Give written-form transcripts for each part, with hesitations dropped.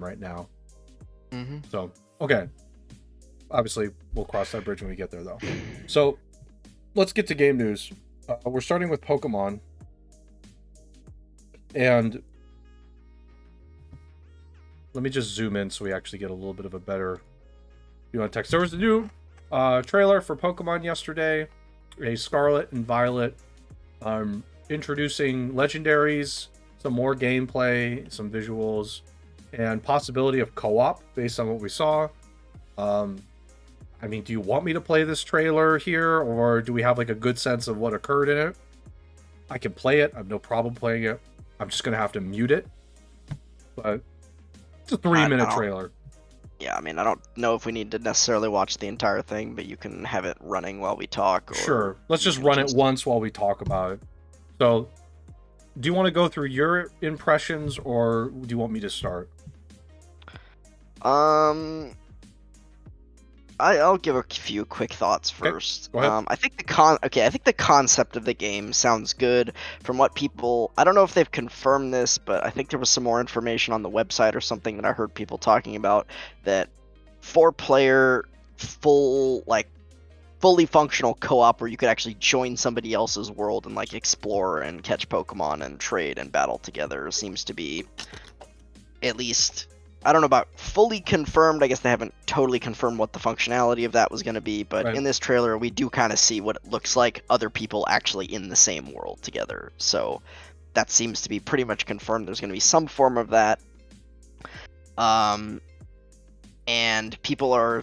right now. Mm-hmm. So, okay. Obviously, we'll cross that bridge when we get there, though. So, let's get to game news. We're starting with Pokemon. And let me just zoom in so we actually get a little bit of a better view on text. There was a new trailer for Pokemon yesterday, a Scarlet and Violet, introducing legendaries, some more gameplay, some visuals, and possibility of co-op based on what we saw. I mean, do you want me to play this trailer here, or do we have like a good sense of what occurred in it? I can play it. I have no problem playing it. I'm just gonna have to mute it. But it's a 3-minute trailer. Yeah, I mean, I don't know if we need to necessarily watch the entire thing, but you can have it running while we talk. Or sure. Let's just run it once while we talk about it. So, do you want to go through your impressions, or do you want me to start? I'll give a few quick thoughts first. Go ahead. I think the concept of the game sounds good. From what people, I don't know if they've confirmed this, but I think there was some more information on the website or something that I heard people talking about, that 4-player fully functional co-op where you could actually join somebody else's world and like explore and catch Pokemon and trade and battle together seems to be, at least, I don't know about fully confirmed. I guess they haven't totally confirmed what the functionality of that was going to be, but right. In this trailer we do kind of see what it looks like other people actually in the same world together. So that seems to be pretty much confirmed. There's going to be some form of that. And people are,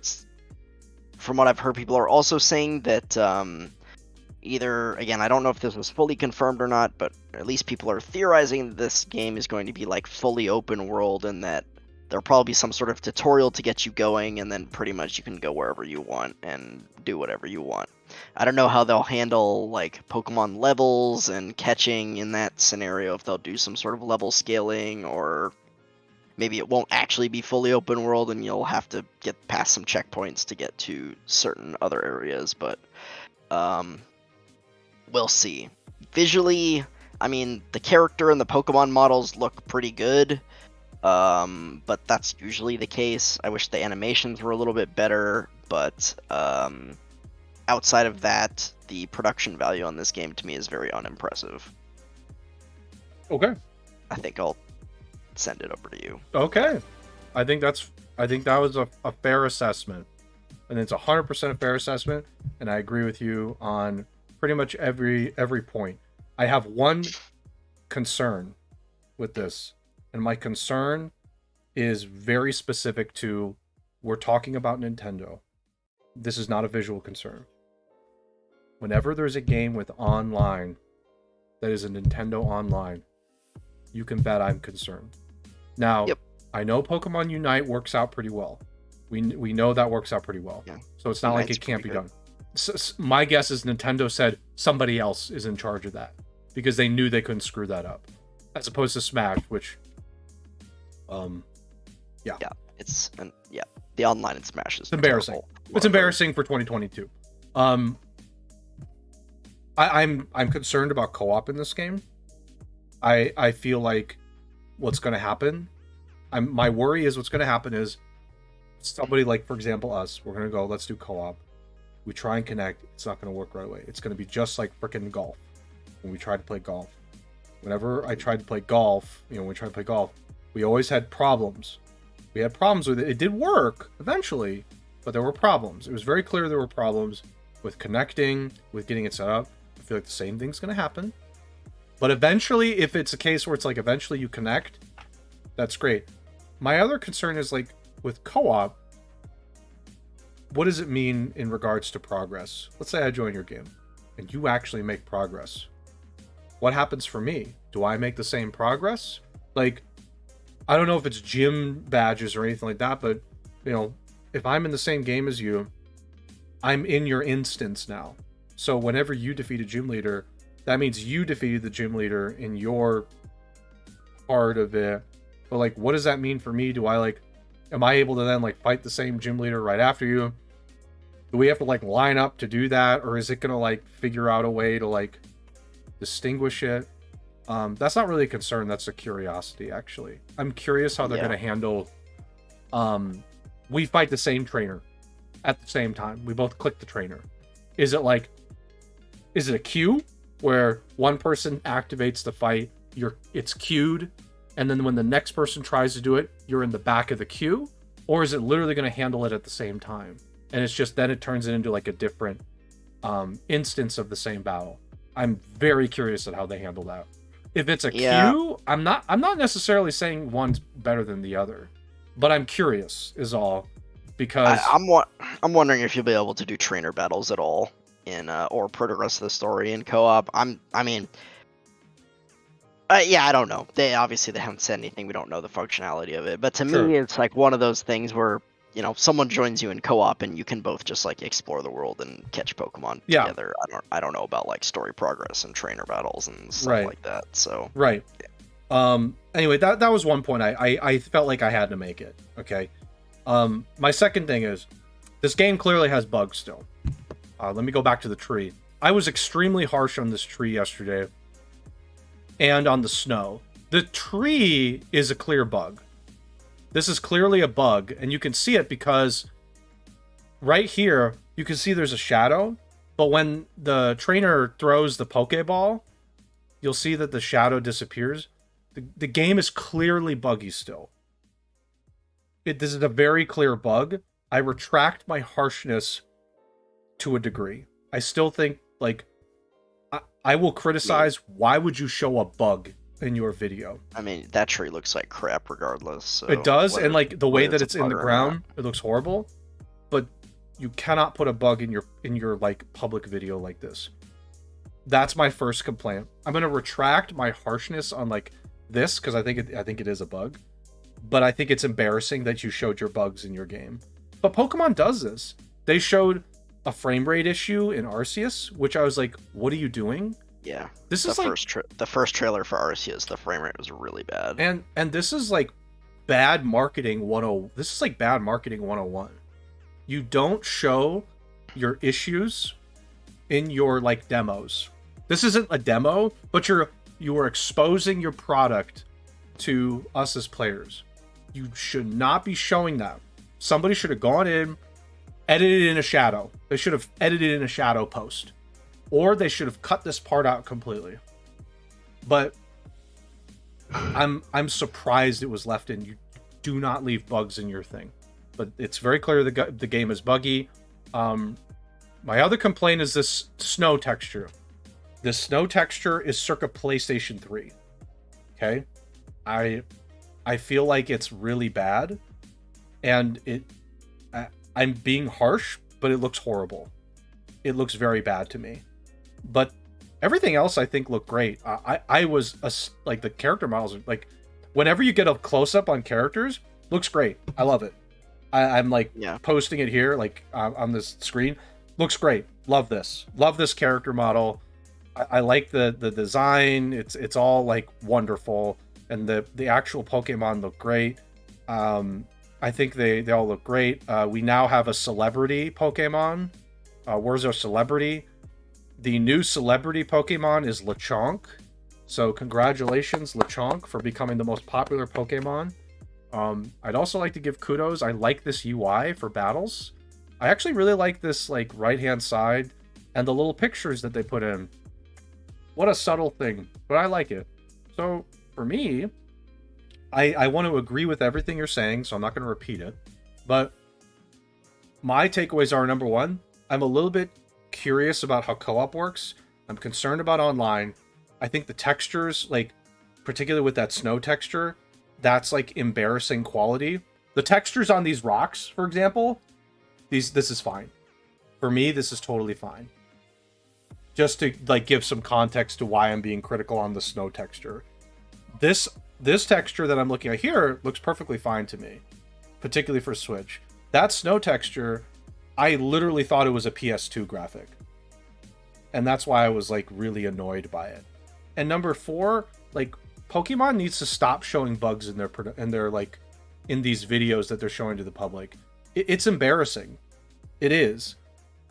from what I've heard, people are also saying that either, again, I don't know if this was fully confirmed or not, but at least people are theorizing that this game is going to be like fully open world, and that there'll probably be some sort of tutorial to get you going, and then pretty much you can go wherever you want and do whatever you want. I don't know how they'll handle like Pokemon levels and catching in that scenario, if they'll do some sort of level scaling, or maybe it won't actually be fully open world and you'll have to get past some checkpoints to get to certain other areas, but we'll see. Visually, I mean, the character and the Pokemon models look pretty good. But that's usually the case. I wish the animations were a little bit better, but outside of that, the production value on this game to me is very unimpressive. Okay. I think I'll send it over to you. Okay. I think that was a fair assessment. And it's 100% a fair assessment, and I agree with you on pretty much every point. I have one concern with this. And my concern is very specific to, we're talking about Nintendo. This is not a visual concern. Whenever there's a game with online that is a Nintendo Online, you can bet I'm concerned. Now, Yep. I know Pokemon Unite works out pretty well. We know that works out pretty well. Yeah. So it's not Unite's like it can't be pretty done. My guess is Nintendo said somebody else is in charge of that because they knew they couldn't screw that up, as opposed to Smash, which the online in Smash is embarrassing. It's embarrassing for 2022. I'm concerned about co-op in this game. I feel like what's going to happen, my worry is what's going to happen is somebody like, for example, us, we're going to go, let's do co-op. We try and connect. It's not going to work right away. It's going to be just like freaking golf. When we tried to play golf, whenever I tried to play golf, we always had problems. We had problems with it. It did work eventually, but there were problems. It was very clear there were problems with connecting, with getting it set up. I feel like the same thing's going to happen. But eventually, if it's a case where it's like eventually you connect, that's great. My other concern is like with co-op, what does it mean in regards to progress? Let's say I join your game and you actually make progress. What happens for me? Do I make the same progress? Like, I don't know if it's gym badges or anything like that, but, if I'm in the same game as you, I'm in your instance now. So whenever you defeat a gym leader, that means you defeated the gym leader in your part of it. But, like, what does that mean for me? Am I able to then, fight the same gym leader right after you? Do we have to, line up to do that? Or is it going to, figure out a way to, distinguish it? That's not really a concern. That's a curiosity, actually. I'm curious how they're going to handle we fight the same trainer at the same time. We both click the trainer. Is it a queue where one person activates the fight, it's queued, and then when the next person tries to do it, you're in the back of the queue? Or is it literally going to handle it at the same time? And it's just then it turns it into like a different instance of the same battle. I'm very curious at how they handle that. If it's a queue, I'm not necessarily saying one's better than the other, but I'm curious is all, because I'm wondering if you'll be able to do trainer battles at all in or progress the story in co-op. I don't know. They haven't said anything. We don't know the functionality of it. But to me, it's like one of those things where, someone joins you in co-op and you can both just like explore the world and catch Pokemon together. I don't know about like story progress and trainer battles and stuff like that. So anyway, that was one point I felt like I had to make it. Okay. My second thing is this game clearly has bugs still. Let me go back to the tree. I was extremely harsh on this tree yesterday and on the snow. The tree is a clear bug. This is clearly a bug, and you can see it because right here, you can see there's a shadow, but when the trainer throws the Pokeball, you'll see that the shadow disappears. The game is clearly buggy still. This is a very clear bug. I retract my harshness to a degree. I still think, like, I will criticize, why would you show a bug in your video? I mean, that tree looks like crap regardless. So it does, and like the way that it's in the ground, it looks horrible. But you cannot put a bug in your like public video like this. That's my first complaint. I'm gonna retract my harshness on like this because I think it is a bug. But I think it's embarrassing that you showed your bugs in your game. But Pokemon does this. They showed a frame rate issue in Arceus, which I was like, what are you doing? Yeah. This is like the first trailer for Arceus, the frame rate was really bad. And this is like bad marketing 101. This is like bad marketing 101. You don't show your issues in your like demos. This isn't a demo, but you are exposing your product to us as players. You should not be showing that. Somebody should have gone in, edited in a shadow. They should have edited in a shadow post. Or they should have cut this part out completely. But I'm surprised it was left in. You do not leave bugs in your thing. But it's very clear the game is buggy. My other complaint is this snow texture. This snow texture is circa PlayStation 3. Okay? I feel like it's really bad. And I'm being harsh, but it looks horrible. It looks very bad to me. But everything else I think looked great. I was like the character models, like whenever you get a close up on characters, looks great. I love it. I'm like posting it here, like on this screen. Looks great. Love this. Love this character model. I like the design. It's all like wonderful, and the actual Pokemon look great. I think they all look great. We now have a celebrity Pokemon. Where's our celebrity? The new celebrity Pokemon is Lechonk. So congratulations, Lechonk, for becoming the most popular Pokemon. I'd also like to give kudos. I like this UI for battles. I actually really like this like right-hand side and the little pictures that they put in. What a subtle thing, but I like it. So for me, I want to agree with everything you're saying, so I'm not going to repeat it. But my takeaways are, number one, I'm a little bit curious about how co-op works. I'm concerned about online. I think the textures, like particularly with that snow texture, that's like embarrassing quality. The textures on these rocks, for example, this is fine. For me, this is totally fine. Just to like give some context to why I'm being critical on the snow texture. This texture that I'm looking at here looks perfectly fine to me, particularly for Switch. That snow texture, I literally thought it was a PS2 graphic. And that's why I was like really annoyed by it. And number 4, like Pokemon needs to stop showing bugs in their like in these videos that they're showing to the public. It's embarrassing. It is.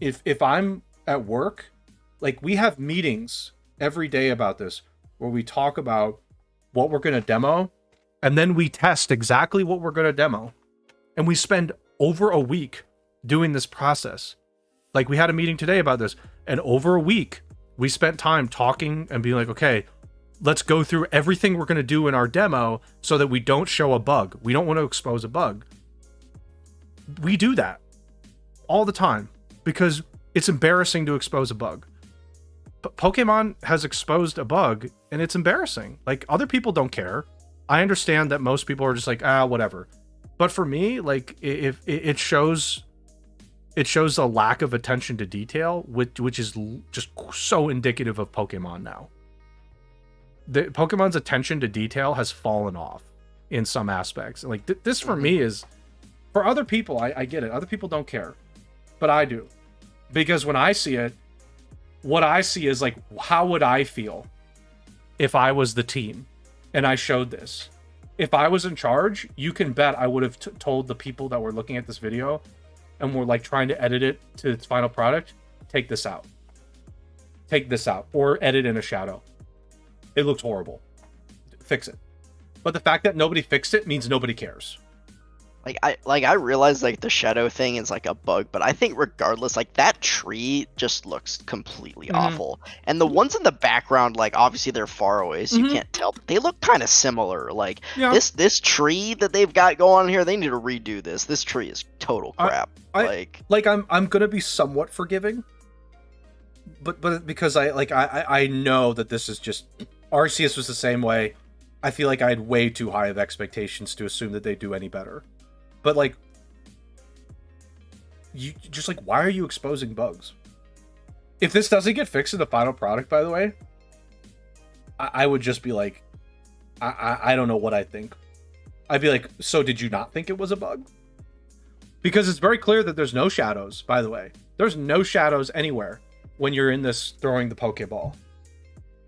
If I'm at work, like we have meetings every day about this where we talk about what we're going to demo and then we test exactly what we're going to demo. And we spend over a week doing this process. Like, we had a meeting today about this, and over a week, we spent time talking and being like, okay, let's go through everything we're going to do in our demo so that we don't show a bug. We don't want to expose a bug. We do that all the time because it's embarrassing to expose a bug. But Pokemon has exposed a bug, and it's embarrassing. Like, other people don't care. I understand that most people are just like, whatever. But for me, like, if it shows a lack of attention to detail, which is just so indicative of Pokemon now. The Pokemon's attention to detail has fallen off in some aspects. And like, this for me is, for other people, I get it. Other people don't care, but I do, because when I see it, what I see is like, how would I feel if I was the team and I showed this? If I was in charge, you can bet I would have told the people that were looking at this video and were like trying to edit it to its final product, take this out, or edit in a shadow. It looks horrible. Fix it. But the fact that nobody fixed it means nobody cares. I realize like the shadow thing is like a bug, but I think regardless, like that tree just looks completely awful. And the ones in the background, like obviously they're far away, so you can't tell, but they look kind of similar. Like this tree that they've got going on here, they need to redo this. This tree is total crap. I'm gonna be somewhat forgiving, but because I know that this is just, Arceus was the same way. I feel like I had way too high of expectations to assume that they do any better. But like, you just like, why are you exposing bugs? If this doesn't get fixed in the final product, by the way, I would just be like, I don't know what I think. I'd be like, so did you not think it was a bug? Because it's very clear that there's no shadows, by the way. There's no shadows anywhere when you're in this throwing the Pokeball.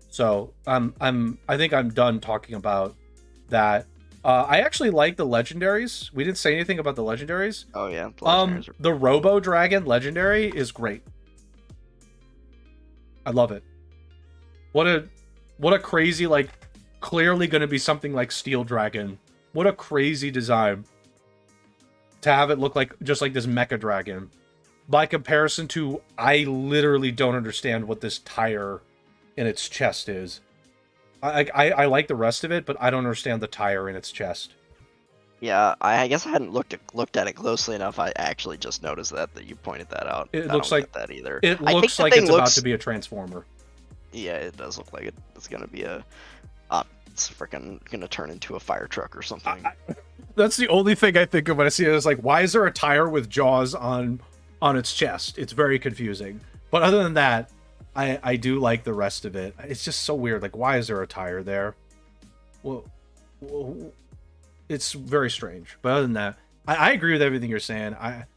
So I think I'm done talking about that. I actually like the legendaries. We didn't say anything about the legendaries. Oh yeah, the legendaries the Robo Dragon legendary is great. I love it. What a crazy, like, clearly going to be something like Steel Dragon. What a crazy design to have it look like just like this Mecha Dragon. By comparison to, I literally don't understand what this tire in its chest is. I like the rest of it, but I don't understand the tire in its chest. Yeah, I guess I hadn't looked at it closely enough. I actually just noticed that you pointed that out. It looks like that either. It looks like it's about to be a transformer. Yeah, it does look like it's gonna be a. It's freaking gonna turn into a fire truck or something. That's the only thing I think of when I see it. Is like, why is there a tire with jaws on its chest? It's very confusing. But other than that, I do like the rest of it. It's just so weird. Like, why is there a tire there? Well, it's very strange. But other than that, I agree with everything you're saying. I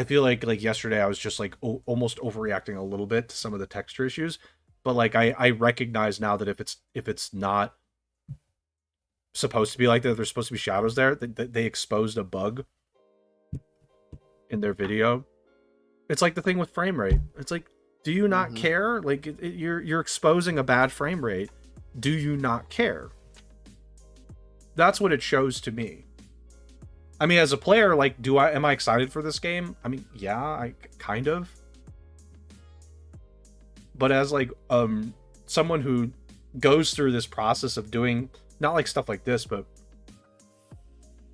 feel like yesterday I was just like almost overreacting a little bit to some of the texture issues. But like I recognize now that if it's not supposed to be like that, there's supposed to be shadows there. They exposed a bug in their video. It's like the thing with frame rate. It's like, do you not care? Like, you're exposing a bad frame rate. Do you not care? That's what it shows to me. I mean, as a player, like, am I excited for this game? I mean, yeah, I kind of. But as like someone who goes through this process of doing not like stuff like this, but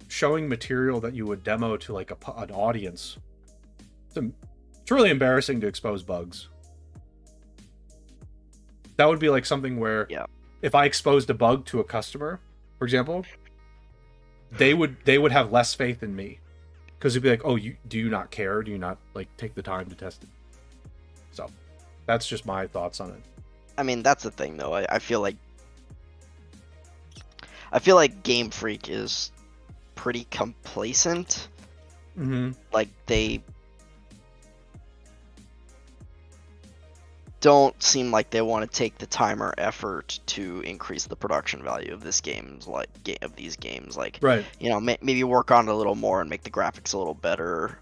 showing material that you would demo to like an audience, it's really embarrassing to expose bugs. That would be like something where if I exposed a bug to a customer, for example, they would have less faith in me, because it'd be like, oh, do you not care? Do you not like take the time to test it? So that's just my thoughts on it. I mean, that's the thing though. I feel like Game Freak is pretty complacent. Like, they don't seem like they want to take the time or effort to increase the production value of these games. Like, right, you know, maybe work on it a little more and make the graphics a little better.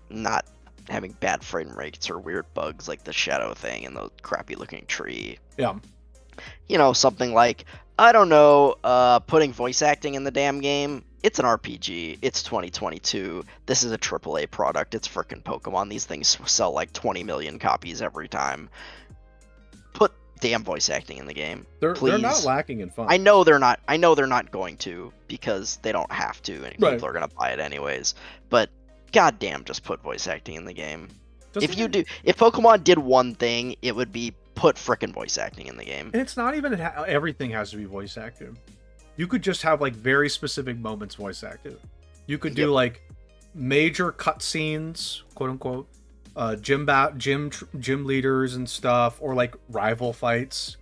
Not having bad frame rates or weird bugs like the shadow thing and the crappy looking tree. Yeah. You know, something like I don't know. Putting voice acting in the damn game. It's an RPG. It's 2022. This is a AAA product. It's frickin' Pokemon. These things sell like 20 million copies every time. Put damn voice acting in the game, They're please. not lacking in fun. I know they're not. I know they're not going to, because they don't have to, and Right. people are gonna buy it anyways. But goddamn, just put voice acting in the game. If Pokemon did one thing, it would be put frickin' voice acting in the game. And it's not even everything has to be voice acted. You could just have like very specific moments voice acted. You could do like major cutscenes, quote unquote, gym leaders and stuff, or like rival fights.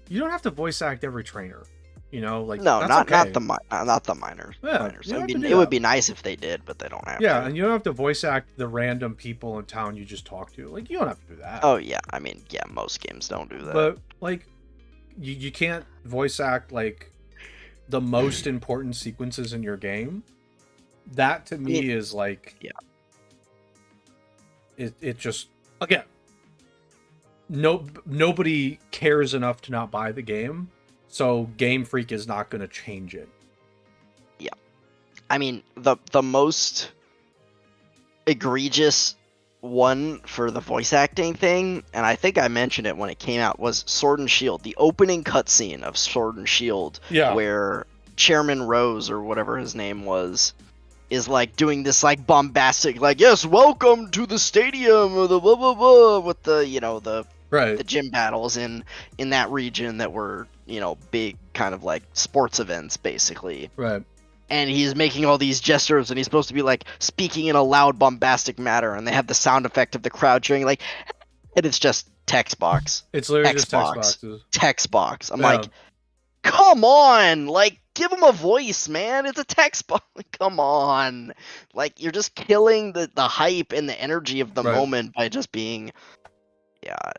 You don't have to voice act every trainer. You know, like no, that's not okay. not the minors. Yeah, It would be nice if they did, but they don't have to. Yeah, and you don't have to voice act the random people in town you just talk to. Like, you don't have to do that. Oh yeah, I mean, yeah, most games don't do that. But like, you can't voice act like the most important sequences in your game. That to me is like, it just, again, nobody cares enough to not buy the game, so Game Freak is not going to change it. Yeah, I mean, the most egregious one for the voice acting thing, and I think I mentioned it when it came out, was Sword and Shield. The opening cutscene of Sword and Shield, where Chairman Rose, or whatever his name was, is like doing this like bombastic, like, yes, welcome to the stadium, or the blah blah blah, with the, you know, the gym battles in that region that were, you know, big kind of like sports events basically. Right. And he's making all these gestures, and he's supposed to be like speaking in a loud, bombastic manner, and they have the sound effect of the crowd cheering, like, and it's just text box. It's literally just text boxes. Text box. I'm like, come on, like, give him a voice, man. It's a text box. Come on, like, you're just killing the hype and the energy of the moment by just being, I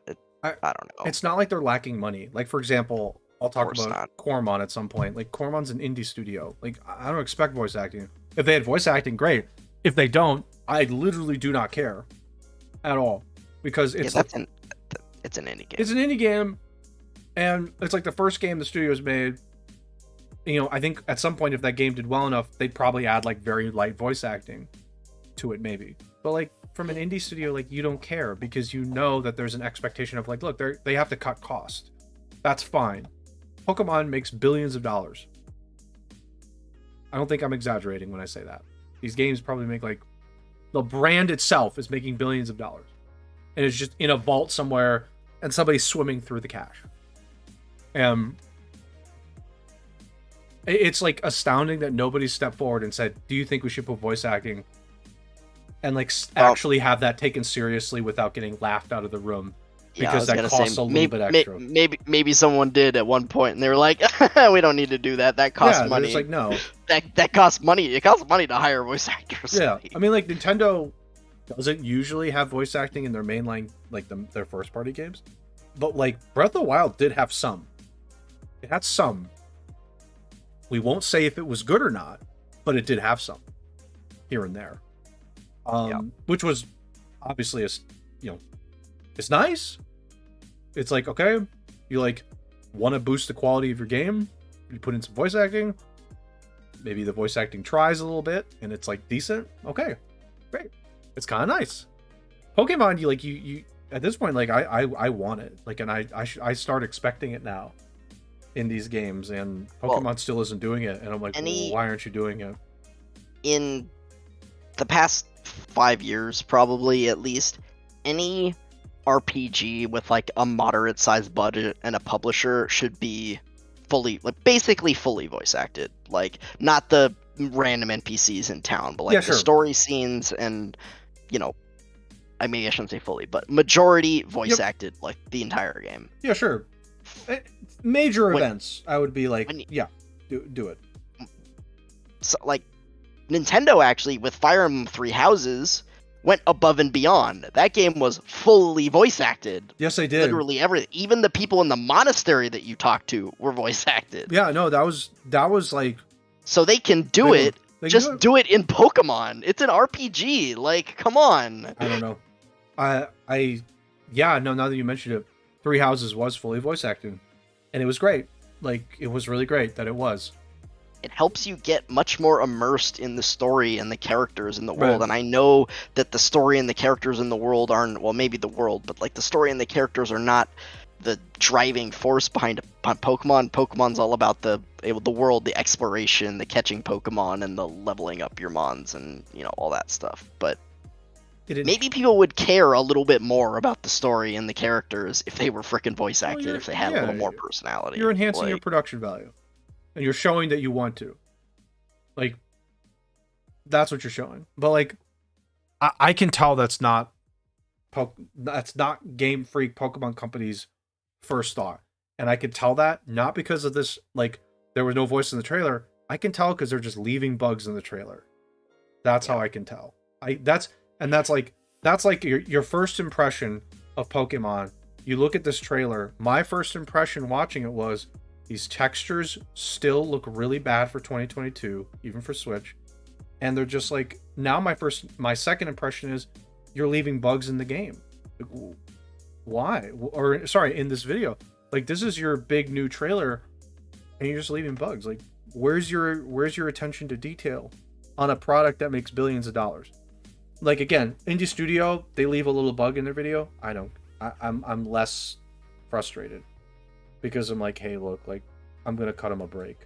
don't know. It's not like they're lacking money. Like, for example, I'll talk about Cormon at some point. Like, Cormon's an indie studio. Like, I don't expect voice acting. If they had voice acting, great. If they don't, I literally do not care at all, because it's it's an indie game. It's an indie game, and it's like the first game the studio's made. You know, I think at some point, if that game did well enough, they'd probably add like very light voice acting to it, maybe. But like, from an indie studio, like, you don't care, because you know that there's an expectation of like, look, they have to cut cost. That's fine. Pokemon makes billions of dollars. I don't think I'm exaggerating when I say that. These games probably make, like, the brand itself is making billions of dollars, and it's just in a vault somewhere, and somebody's swimming through the cash. It's like astounding that nobody stepped forward and said, do you think we should put voice acting, and like actually have that taken seriously without getting laughed out of the room, because that costs a little bit extra. Maybe someone did at one point, and they were like, we don't need to do that. That costs money. It's like, no. That costs money. It costs money to hire voice actors. Yeah, I mean, like, Nintendo doesn't usually have voice acting in their mainline, like their first party games, but like Breath of the Wild did have some. It had some. We won't say if it was good or not, but it did have some here and there, which was obviously it's nice. It's like, okay, you like want to boost the quality of your game, you put in some voice acting. Maybe the voice acting tries a little bit, and it's like decent. Okay, great. It's kind of nice. Pokemon, you at this point, like, I want it, like, and I start expecting it now in these games, and Pokemon still isn't doing it, and I'm like, well, why aren't you doing it? In the past 5 years, probably, at least, any RPG with like a moderate sized budget and a publisher should be basically fully voice acted. Like, not the random NPCs in town, but like the story scenes, and, you know, I mean, I shouldn't say fully, but majority voice acted, like the entire game. Yeah, sure. Major events, I would be like, do it. So, like, Nintendo actually, with Fire Emblem Three Houses, went above and beyond. That game was fully voice acted. Yes, they did. Literally everything. Even the people in the monastery that you talked to were voice acted. Yeah, no, that was like. So they can do it. Just do it in Pokemon. It's an RPG. Like, come on. I don't know. Now that you mentioned it, Three Houses was fully voice acted, and it was great. like it was really great that it was. It helps you get much more immersed in the story and the characters in the world. Right. And I know that the story and the characters in the world aren't, well, maybe the world, but like the story and the characters are not the driving force behind Pokemon. Pokemon's all about the world, the exploration, the catching Pokemon, and the leveling up your Mons, and all that stuff. But maybe people would care a little bit more about the story and the characters if they were freaking voice acted, if they had a little more personality. You're enhancing your production value, and you're showing that you want to. Like, that's what you're showing. But like, I can tell that's not Game Freak Pokemon Company's first thought, and I can tell that not because of this. Like, there was no voice in the trailer. I can tell because they're just leaving bugs in the trailer. That's how I can tell. That's like your first impression of Pokemon. You look at this trailer. My first impression watching it was these textures still look really bad for 2022, even for Switch. And they're just like, now my second impression is you're leaving bugs in the game. Why? Or sorry, in this video. Like, this is your big new trailer and you're just leaving bugs. Like, where's your attention to detail on a product that makes billions of dollars? Like, again, indie studio, they leave a little bug in their video. I don't. I'm less frustrated because I'm like, hey, look, like, I'm gonna cut them a break.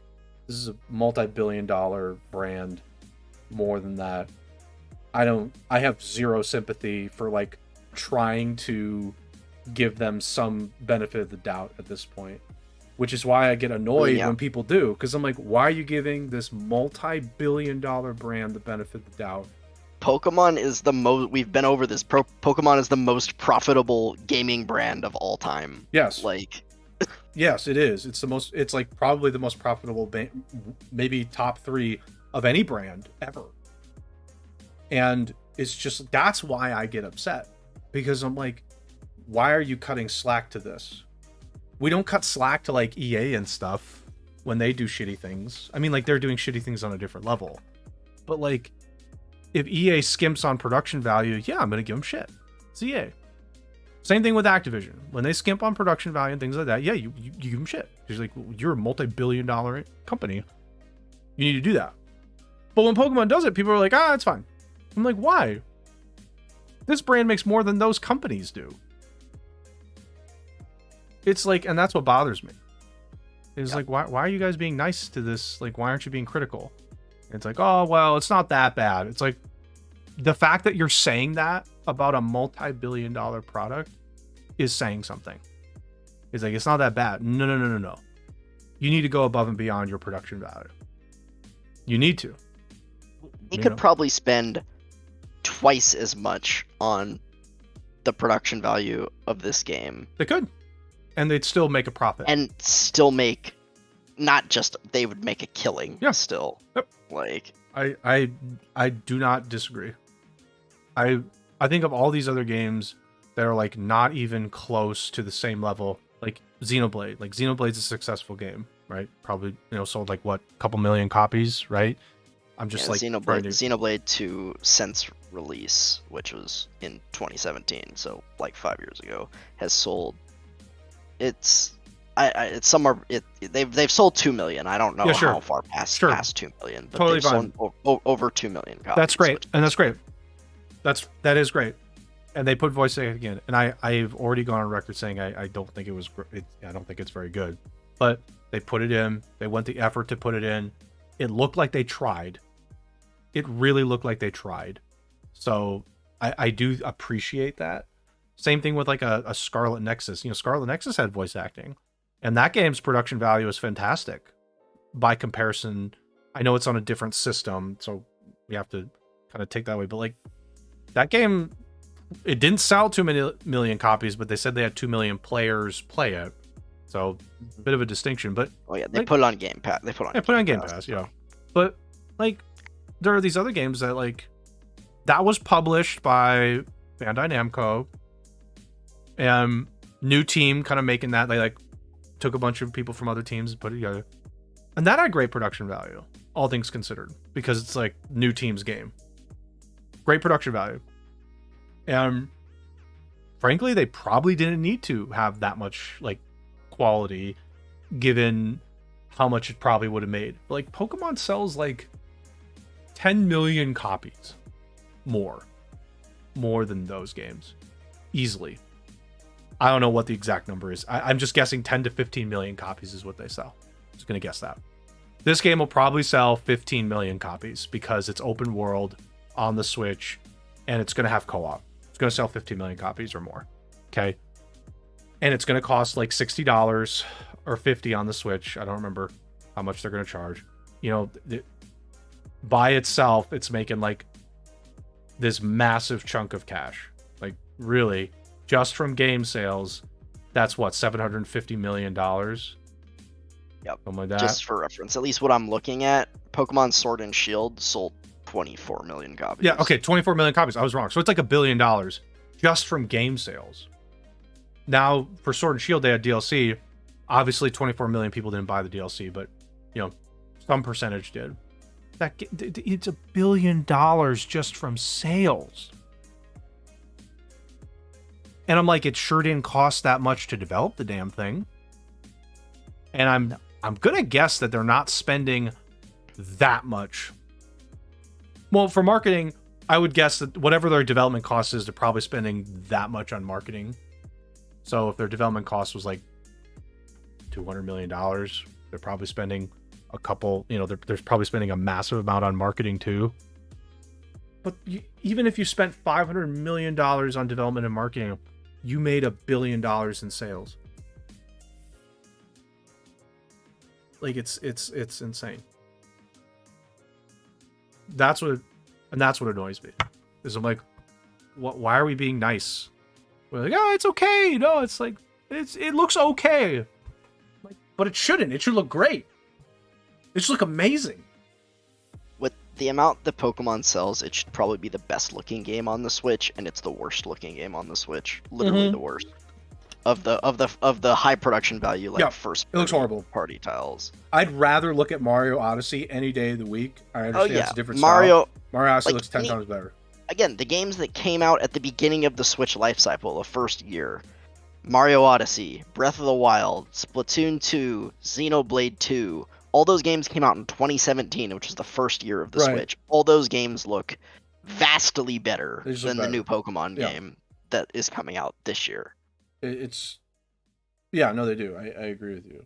This is a multi-billion-dollar brand. More than that, I have zero sympathy for like trying to give them some benefit of the doubt at this point, which is why I get annoyed when people do, because I'm like, why are you giving this multi-billion-dollar brand the benefit of the doubt? Pokemon is the most, we've been over this, Pokemon is the most profitable gaming brand of all time. Yes. Like, yes, it is. It's like probably the most profitable, maybe top 3 of any brand ever. And it's just, that's why I get upset, because I'm like, why are you cutting slack to this? We don't cut slack to like EA and stuff when they do shitty things. I mean, like, they're doing shitty things on a different level, but like, if EA skimps on production value, yeah, I'm gonna give them shit. It's EA. Same thing with Activision. When they skimp on production value and things like that, yeah, you give them shit. You're like, you're a multi-billion-dollar company. You need to do that. But when Pokemon does it, people are like, it's fine. I'm like, why? This brand makes more than those companies do. It's like, and that's what bothers me. It's like, why are you guys being nice to this? Like, why aren't you being critical? It's like, oh, well, it's not that bad. It's like, the fact that you're saying that about a multi-billion-dollar product is saying something. It's like, it's not that bad. No. You need to go above and beyond your production value. You need to. You could probably spend twice as much on the production value of this game. They could. And they'd still make a profit. And still make, not just, they would make a killing. Yeah. Still. Yep. Like, I do not disagree. I think of all these other games that are like not even close to the same level, like Xenoblade. Like, Xenoblade's a successful game, right? Probably, sold like what, a couple million copies, right? I'm just like Xenoblade 2 since release, which was in 2017, so like 5 years ago, has sold. It's somewhere. They've sold 2 million. I don't know how far past 2 million, but totally they've sold over 2 million copies. That's great, and that's great. That is great. And they put voice acting again, and I've already gone on record saying I don't think it was. I don't think it's very good, but they put it in. They went the effort to put it in. It looked like they tried. It really looked like they tried. So I do appreciate that. Same thing with like a Scarlet Nexus. Scarlet Nexus had voice acting, and that game's production value is fantastic by comparison. I know it's on a different system, so we have to kind of take that way. But like, that game, it didn't sell 2 million copies, but they said they had 2 million players play it. So a bit of a distinction. But they put it on Game Pass. They put it on Game Pass. Yeah. But like, there are these other games that like, that was published by Bandai Namco, and new team kind of making that. They like took a bunch of people from other teams and put it together, and that had great production value, all things considered, because it's like new team's game. Great production value. And frankly, they probably didn't need to have that much like quality, given how much it probably would have made. But like Pokemon sells like 10 million copies more than those games easily. I don't know what the exact number is. I'm just guessing 10 to 15 million copies is what they sell. Just gonna guess that. This game will probably sell 15 million copies because it's open world on the Switch and it's gonna have co-op. It's gonna sell 15 million copies or more. Okay. And it's gonna cost like $60 or $50 on the Switch. I don't remember how much they're gonna charge. You know, by itself, it's making like this massive chunk of cash. Like really, just from game sales, that's what, $750 million. Yep. Something like that. Just for reference, at least what I'm looking at, Pokemon Sword and Shield sold 24 million copies. Yeah, okay, 24 million copies. I was wrong. So it's like $1 billion just from game sales. Now, for Sword and Shield, they had DLC. Obviously, 24 million people didn't buy the DLC, but, you know, some percentage did. It's $1 billion just from sales. And I'm like, it sure didn't cost that much to develop the damn thing. And I'm gonna guess that they're not spending that much. Well, for marketing, I would guess that whatever their development cost is, they're probably spending that much on marketing. So if their development cost was like $200 million, they're probably spending a couple, you know, they're probably spending a massive amount on marketing too. But even if you spent $500 million on development and marketing, you made $1 billion in sales. Like it's insane. That's what annoys me. Is I'm like, why are we being nice? We're like, oh, it's okay. No, it's like it looks okay. Like, but it shouldn't. It should look great. It should look amazing. With the amount that Pokemon sells, it should probably be the best looking game on the Switch, and it's the worst looking game on the Switch. Literally the worst. Of the high production value, like first it looks horrible. Party tiles. I'd rather look at Mario Odyssey any day of the week. I understand it's a different Mario style. Mario Odyssey looks 10 times better. Again, the games that came out at the beginning of the Switch life cycle, the first year, Mario Odyssey, Breath of the Wild, Splatoon 2, Xenoblade 2, all those games came out in 2017, which was the first year of the Switch. All those games look vastly better than the new Pokemon game that is coming out this year. Yeah, no, they do. I agree with you.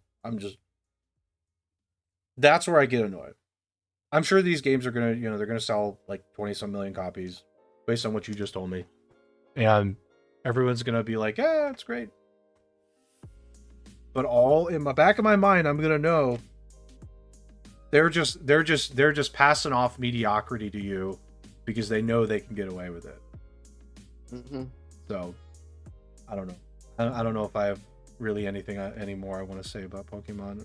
That's where I get annoyed. I'm sure these games are gonna, you know, they're gonna sell like 20-some million copies based on what you just told me. And everyone's gonna be like, yeah, it's great. But all in my back of my mind, I'm gonna know they're just passing off mediocrity to you because they know they can get away with it. So I don't know. I don't know if I have really anything anymore I want to say about Pokemon.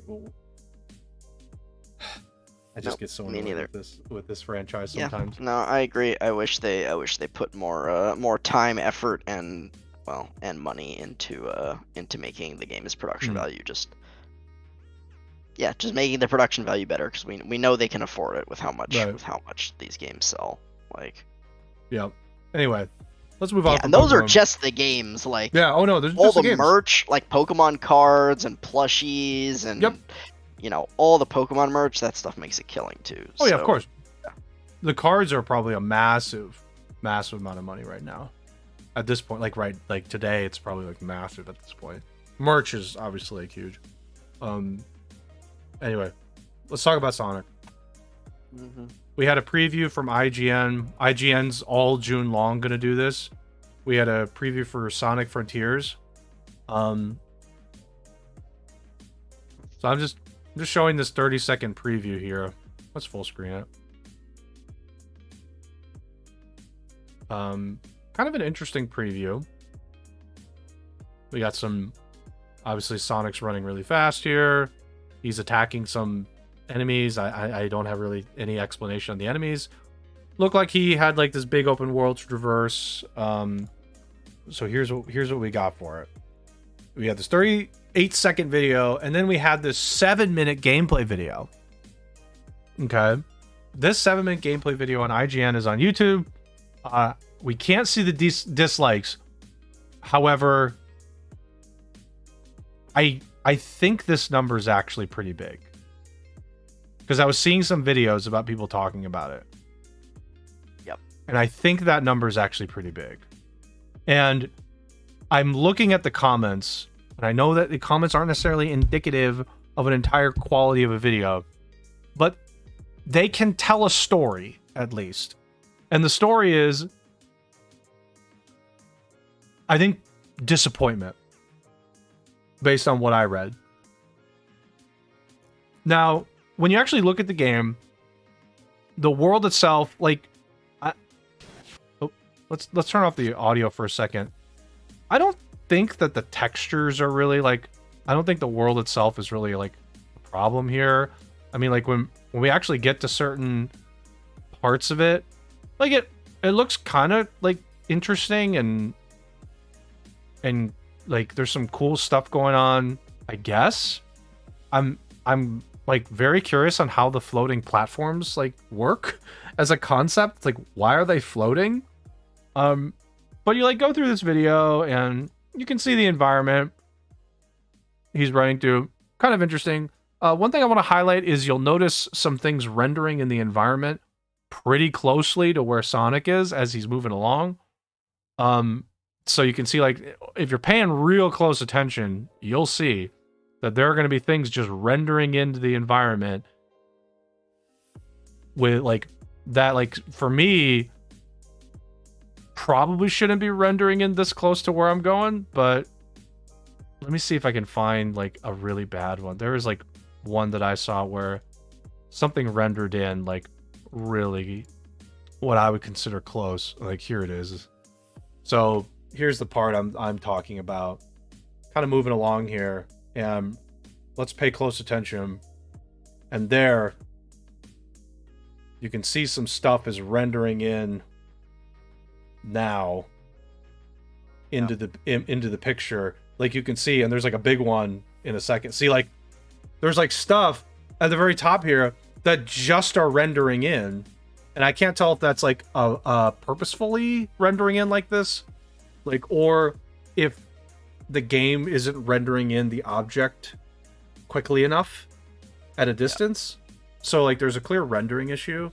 I just get so annoyed with this franchise sometimes. Yeah, no, I agree. I wish they put more time, effort, and money into making the game's production value. Just making the production value better, because we know they can afford it with how much these games sell. Like, yeah. Anyway, let's move on. Yeah, and those are just the games. Like, yeah. Oh no, there's all just the games. merch, like Pokemon cards and plushies, and you know, all the Pokemon merch. That stuff makes a killing too. Oh yeah, of course. Yeah. The cards are probably a massive amount of money right now. At this point, like today, it's probably like massive at this point. Merch is obviously like huge. Anyway, let's talk about Sonic. We had a preview from IGN. IGN's all June long gonna do this. We had a preview for Sonic Frontiers. So I'm just showing this 30-second preview here. Let's full screen it. Kind of an interesting preview. We got some, obviously Sonic's running really fast here. He's attacking some enemies. I don't have really any explanation on the enemies. Looked like he had like this big open world to traverse. So here's what we got for it. We had this 38-second video, and then we had this 7-minute gameplay video. Okay, this 7-minute gameplay video on IGN is on YouTube. We can't see the dislikes. However, I think this number is actually pretty big. because I was seeing some videos about people talking about it. Yep. And I think that number is actually pretty big. And I'm looking at the comments, and I know that the comments aren't necessarily indicative of an entire quality of a video, but they can tell a story, at least. And the story is, I think, disappointment, based on what I read. Now, when you actually look at the game, the world itself, like, let's turn off the audio for a second. I don't think that the textures are really like, I don't think the world itself is really like a problem here. I mean, like when we actually get to certain parts of it, like it looks kind of like interesting and like there's some cool stuff going on, I guess. I'm like very curious on how the floating platforms like work as a concept. Like, why are they floating? But you like go through this video and you can see the environment he's running through. Kind of interesting. One thing I want to highlight is you'll notice some things rendering in the environment pretty closely to where Sonic is as he's moving along. So you can see, like, if you're paying real close attention, you'll see that there are going to be things just rendering into the environment with like that, like for me, probably shouldn't be rendering in this close to where I'm going, but let me see if I can find like a really bad one. There was like one that I saw where something rendered in like really what I would consider close. Like, here it is. So here's the part I'm talking about. Kind of moving along here, and let's pay close attention. And there you can see some stuff is rendering in now into the picture. Like you can see, and there's like a big one in a second. See, like there's like stuff at the very top here that just are rendering in, and I can't tell if that's like a purposefully rendering in like this, like, or if the game isn't rendering in the object quickly enough at a distance. So like there's a clear rendering issue.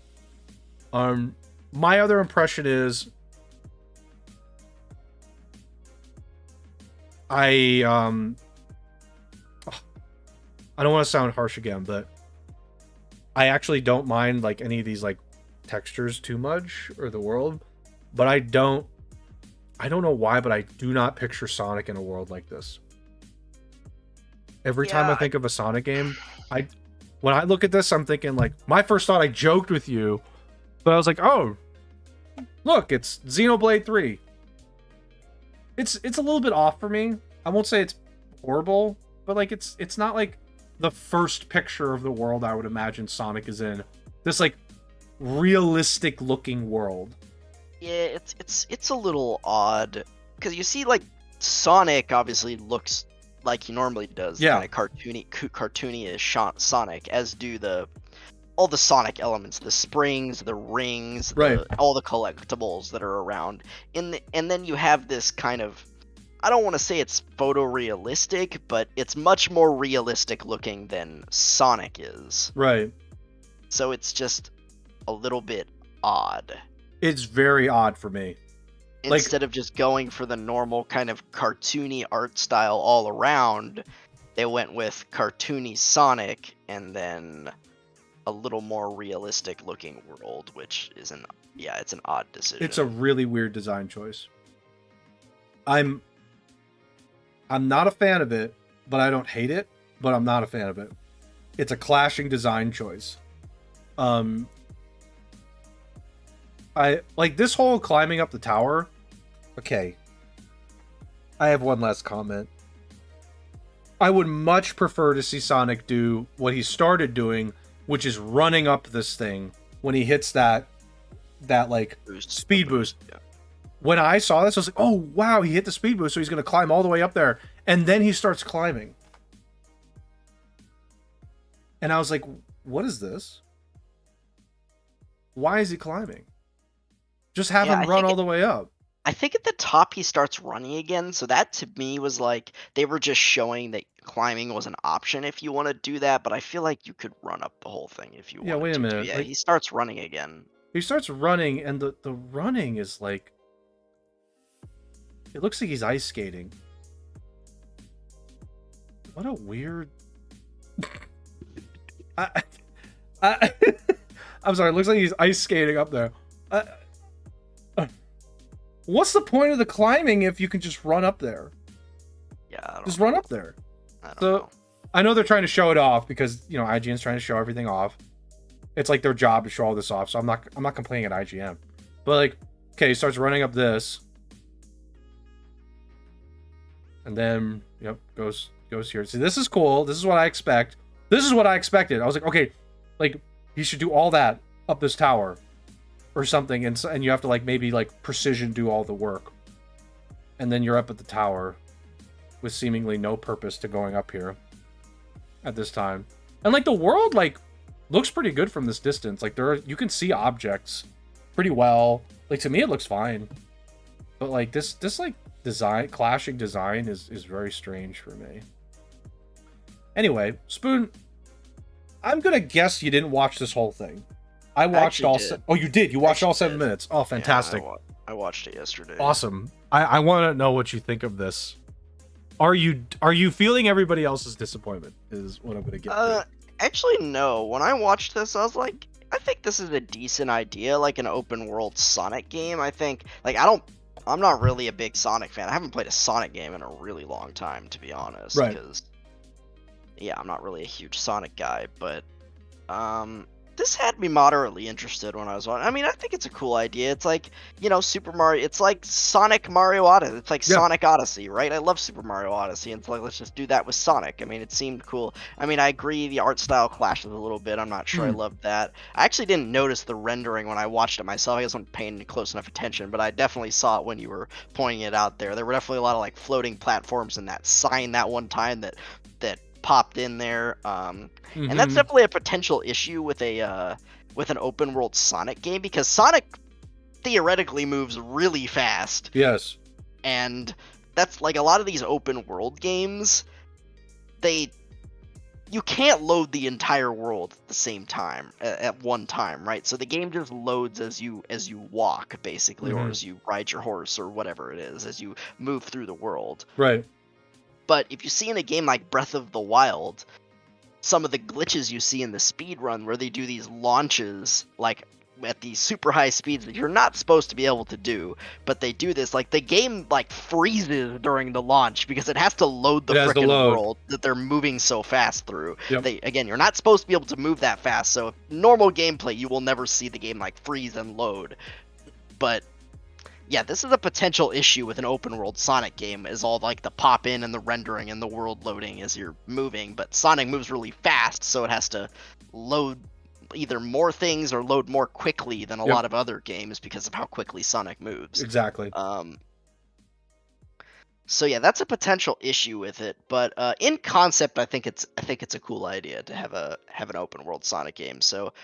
My other impression is I don't want to sound harsh again, but I actually don't mind like any of these like textures too much or the world, but I don't know why, but I do not picture Sonic in a world like this. Every time I think of a Sonic game, when I look at this, I'm thinking like, my first thought, I joked with you, but I was like, oh, look, it's Xenoblade 3. It's a little bit off for me. I won't say it's horrible, but like it's not like the first picture of the world I would imagine Sonic is in. This like realistic looking world. Yeah, it's a little odd because you see like Sonic obviously looks like he normally does. Yeah, kind of cartoony-ish Sonic, as do all the Sonic elements, the springs, the rings, right, all the collectibles that are around. And then you have this kind of, I don't want to say it's photorealistic, but it's much more realistic looking than Sonic is. Right. So it's just a little bit odd. It's very odd for me. Instead of just going for the normal kind of cartoony art style all around, they went with cartoony Sonic and then a little more realistic looking world, which is it's an odd decision. It's a really weird design choice. I'm not a fan of it, but I don't hate it, but I'm not a fan of it. It's a clashing design choice. I like this whole climbing up the tower. Okay. I have one last comment. I would much prefer to see Sonic do what he started doing, which is running up this thing when he hits that like speed boost. Yeah. When I saw this, I was like, oh wow, he hit the speed boost, so he's gonna climb all the way up there. And then he starts climbing. And I was like, what is this? Why is he climbing? Just have him run all the way up. I think at the top he starts running again, so that to me was like they were just showing that climbing was an option if you want to do that, but I feel like you could run up the whole thing if you Yeah, wanted wait a to. minute. Yeah, Like he starts running again. he starts running, and the running is like, it looks like he's ice skating. What a weird. I, I'm sorry. It looks like he's ice skating up there. What's the point of the climbing if you can just run up there? Yeah, I don't Just know. run up there. I don't So know. I know they're trying to show it off because IGN's trying to show everything off. It's like their job to show all this off. So I'm not complaining at IGN. But like, okay, he starts running up this, and then goes here. See, this is cool. This is what I expect. This is what I expected. I was like, okay, like he should do all that up this tower or something, and you have to like maybe like precision do all the work, and then you're up at the tower with seemingly no purpose to going up here at this time. And like the world like looks pretty good from this distance. Like you can see objects pretty well. Like to me it looks fine. But like this like clashing design is very strange for me. Anyway, Spoon, I'm gonna guess you didn't watch this whole thing. I watched all. Oh, you did. You watched all 7 minutes. Oh, fantastic! Yeah, I watched it yesterday. Awesome. I want to know what you think of this. Are you feeling everybody else's disappointment? Is what I'm gonna get. Actually, no. When I watched this, I was like, I think this is a decent idea, like an open world Sonic game. I think, like, I'm not really a big Sonic fan. I haven't played a Sonic game in a really long time, to be honest. Right. Because, yeah, I'm not really a huge Sonic guy, but this had me moderately interested when I was on. I mean, I think it's a cool idea. It's like, Super Mario. It's like Sonic Mario Odyssey. It's like Sonic Odyssey, right? I love Super Mario Odyssey. And it's like, let's just do that with Sonic. I mean, it seemed cool. I mean, I agree the art style clashes a little bit. I'm not sure I loved that. I actually didn't notice the rendering when I watched it myself. I wasn't paying close enough attention, but I definitely saw it when you were pointing it out there. There were definitely a lot of like floating platforms and that sign that one time that popped in there. And that's definitely a potential issue with an open world Sonic game, because Sonic theoretically moves really fast. Yes. And that's like a lot of these open world games, you can't load the entire world at the same time at one time, right? So the game just loads as you walk, basically, or as you ride your horse or whatever it is, as you move through the world. Right. But if you see in a game like Breath of the Wild, some of the glitches you see in the speed run where they do these launches like at these super high speeds that you're not supposed to be able to do, but they do this, like the game like freezes during the launch because it has to load the freaking world that they're moving so fast through. Again, you're not supposed to be able to move that fast, so if normal gameplay you will never see the game like freeze and load. But yeah, this is a potential issue with an open world Sonic game, is all like the pop in and the rendering and the world loading as you're moving, but Sonic moves really fast, so it has to load either more things or load more quickly than a lot of other games because of how quickly Sonic moves. Exactly. So yeah, that's a potential issue with it, but in concept I think it's a cool idea to have an open world Sonic game. So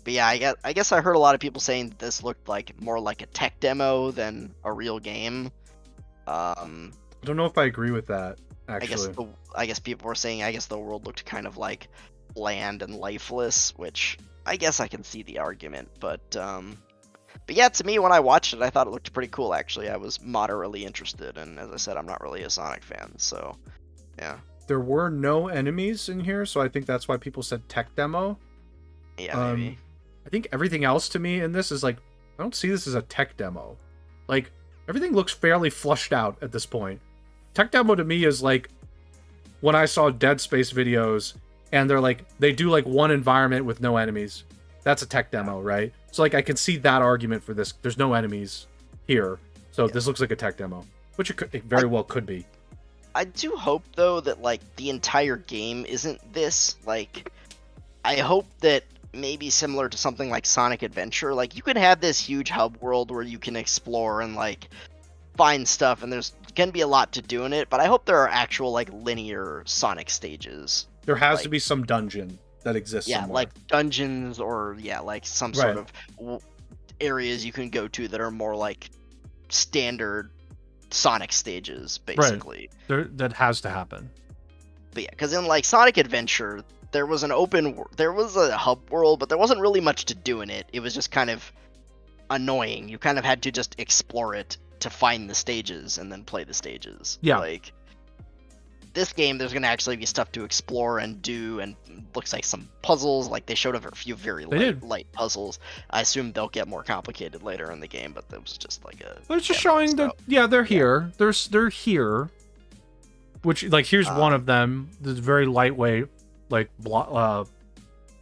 But yeah, I guess I heard a lot of people saying this looked like more like a tech demo than a real game. I don't know if I agree with that, actually. I guess people were saying the world looked kind of like bland and lifeless, which I guess I can see the argument. But yeah, to me, when I watched it, I thought it looked pretty cool, actually. I was moderately interested, and as I said, I'm not really a Sonic fan, so yeah. There were no enemies in here, so I think that's why people said tech demo. Yeah, maybe. I think everything else to me in this is like, I don't see this as a tech demo. Like, everything looks fairly flushed out at this point. Tech demo to me is like when I saw Dead Space videos and they're like, they do like one environment with no enemies. That's a tech demo, right? So like I can see that argument for this. There's no enemies here. So this looks like a tech demo, which it very well could be. I do hope though that like the entire game isn't this. Like, I hope that maybe similar to something like Sonic Adventure, like you could have this huge hub world where you can explore and like find stuff, and there's gonna be a lot to do in it, but I hope there are actual like linear Sonic stages. There has to be some dungeon that exists somewhere. Like dungeons, or like some sort of areas you can go to that are more like standard Sonic stages, Right. basically. That has to happen. But yeah, because in like Sonic Adventure, there was there was a hub world, but there wasn't really much to do in it. It was just kind of annoying. You kind of had to just explore it to find the stages and then play the stages. Yeah. Like this game, there's gonna actually be stuff to explore and do, and looks like some puzzles. Like they showed a few very light puzzles. I assume they'll get more complicated later in the game, but that was just like a. They're just showing that they're here. They're here. Which like here's one of them. This very lightweight, like I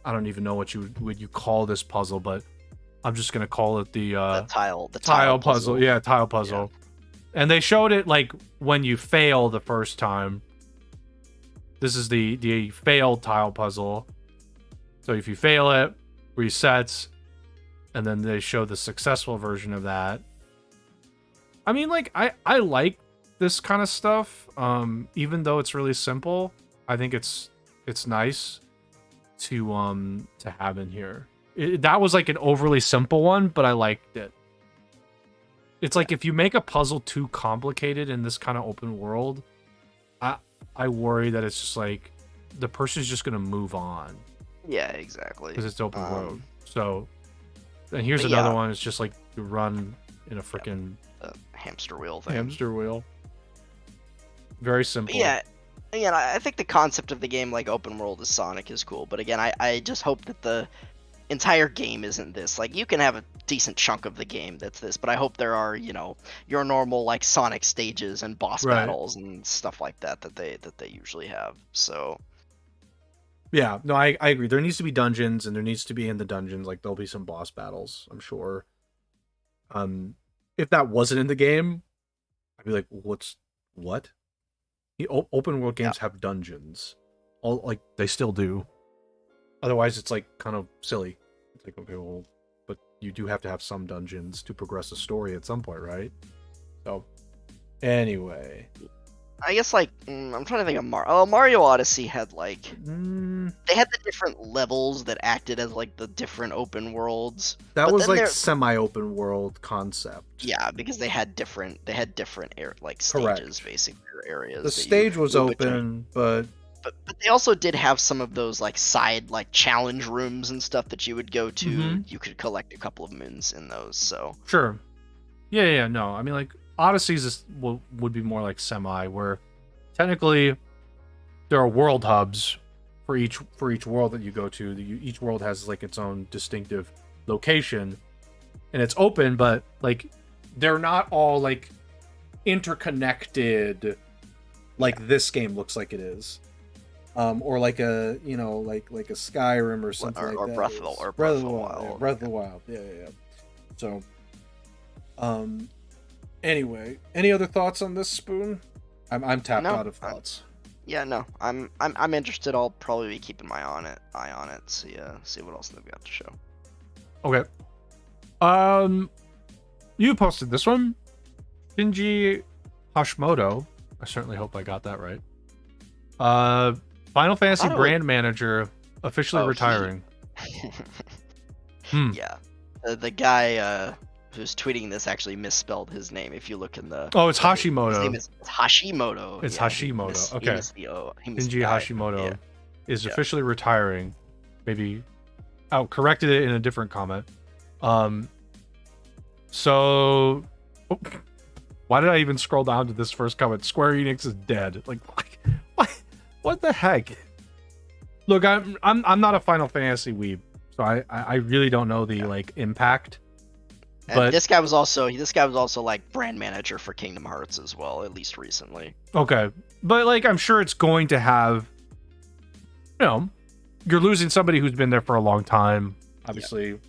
don't even know what you call this puzzle, but I'm just gonna call it the tile puzzle. Yeah, tile puzzle. Yeah. And they showed it like when you fail the first time. This is the failed tile puzzle. So if you fail it, resets, and then they show the successful version of that. I mean, like I like this kind of stuff. Even though it's really simple, I think it's nice to have in here. That was like an overly simple one, but I liked it. It's like if you make a puzzle too complicated in this kind of open world, I worry that it's just like the person's just gonna move on. Yeah, exactly. Because it's open road. So, and here's another one. It's just like you run in a freaking hamster wheel thing. Hamster wheel. Very simple. But yeah. Again, I think the concept of the game, like open world as Sonic, is cool. But again, I just hope that the entire game isn't this. Like you can have a decent chunk of the game that's this, but I hope there are, your normal like Sonic stages and boss battles and stuff like that they usually have. So yeah, no, I agree. There needs to be dungeons, and there needs to be in the dungeons like there'll be some boss battles, I'm sure. If that wasn't in the game, I'd be like, what? The open world games have dungeons. All like they still do. Otherwise, it's like kind of silly. It's like, okay, well, but you do have to have some dungeons to progress the story at some point, right? So, anyway, I guess like I'm trying to think of Mario Odyssey had like they had the different levels that acted as like the different open worlds. That was like semi-open world concept. Yeah, because they had different like stages, basically, or areas. The stage was open, but they also did have some of those like side like challenge rooms and stuff that you would go to. Mm-hmm. You could collect a couple of moons in those. So sure, yeah. No, I mean like Odyssey's would be more like semi, where technically there are world hubs for each world that you go to. Each world has like its own distinctive location, and it's open, but like they're not all like interconnected like this game looks like it is. Or like a like a Skyrim or something like that. Breath of the Wild. Yeah, Breath of the Wild. Yeah. So, anyway, any other thoughts on this, Spoon? I'm tapped out of thoughts. I'm interested. I'll probably be keeping my eye on it. See what else they've got to show. Okay. You posted this one, Shinji Hashimoto. I certainly hope I got that right. Final Fantasy brand manager officially retiring. Yeah, the guy who's tweeting this actually misspelled his name. If you look in the it's Hashimoto. His name is Hashimoto. It's Hashimoto. Okay. Shinji Hashimoto is officially retiring. Maybe corrected it in a different comment. So why did I even scroll down to this first comment? Square Enix is dead. Like what the heck? Look, I'm not a Final Fantasy weeb, so I really don't know the like impact. But this guy was also like brand manager for Kingdom Hearts as well, at least recently. Okay, but like I'm sure it's going to have, you're losing somebody who's been there for a long time. Obviously,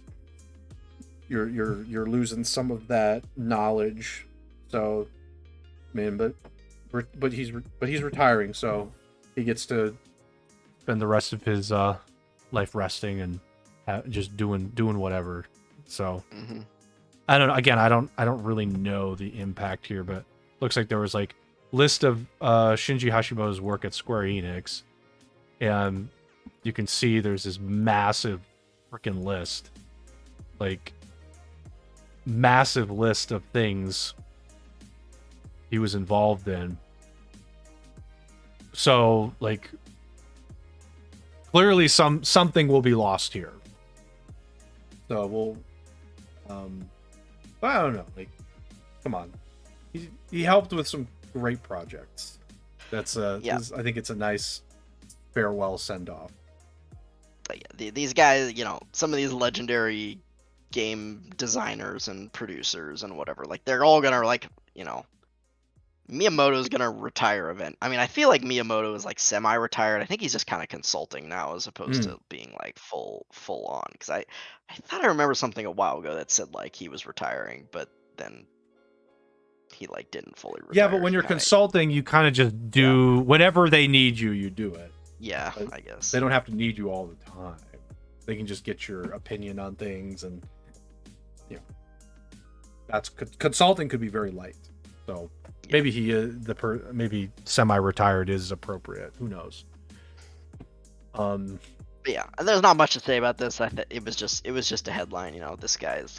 you're losing some of that knowledge. So, man, but he's retiring, so he gets to spend the rest of his life resting and just doing whatever. So I don't know. Again, I don't really know the impact here, but looks like there was like list of Shinji Hashimoto's work at Square Enix, and you can see there's this massive freaking list, like massive list of things he was involved in. So like clearly something will be lost here. So we'll I don't know, like come on. He helped with some great projects. That's I think it's a nice farewell send off. These guys, some of these legendary game designers and producers and whatever, like they're all gonna Miyamoto's gonna retire event. I mean, I feel like Miyamoto is like semi-retired. I think he's just kind of consulting now as opposed to being like full on. Because I thought I remember something a while ago that said like he was retiring, but then he like didn't fully retire. Yeah, but when you're consulting, you kind of just do whenever they need you, you do it. Yeah, but I guess they don't have to need you all the time. They can just get your opinion on things, and that's consulting could be very light. So maybe maybe semi-retired is appropriate. Who knows? But yeah, there's not much to say about this. It was just a headline. This guy is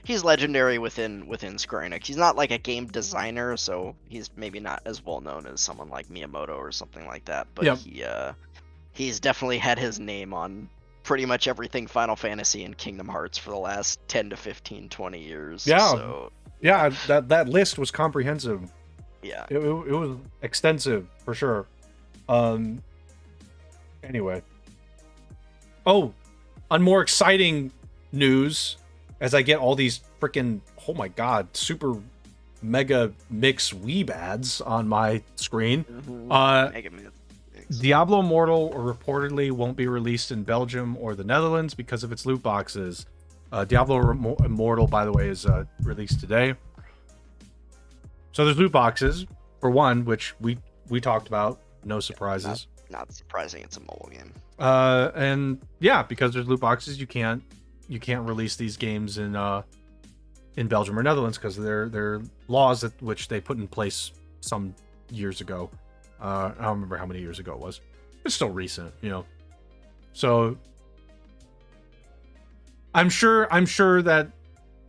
he's legendary within Square Enix. He's not like a game designer, so he's maybe not as well known as someone like Miyamoto or something like that. But he's definitely had his name on pretty much everything Final Fantasy and Kingdom Hearts for the last 10 to 15, 20 years. Yeah. So, that list was comprehensive. Yeah. It was extensive for sure. Anyway. Oh, on more exciting news, as I get all these freaking, oh my god, super mega mix weeb ads on my screen. Mega mix. Diablo Immortal reportedly won't be released in Belgium or the Netherlands because of its loot boxes. Diablo Immortal, by the way, is released today. So there's loot boxes, for one, which we talked about. No surprises. Not surprising. It's a mobile game. And yeah, because there's loot boxes, you can't release these games in Belgium or Netherlands because they're laws which they put in place some years ago. I don't remember how many years ago it was. It's still recent, So I'm sure that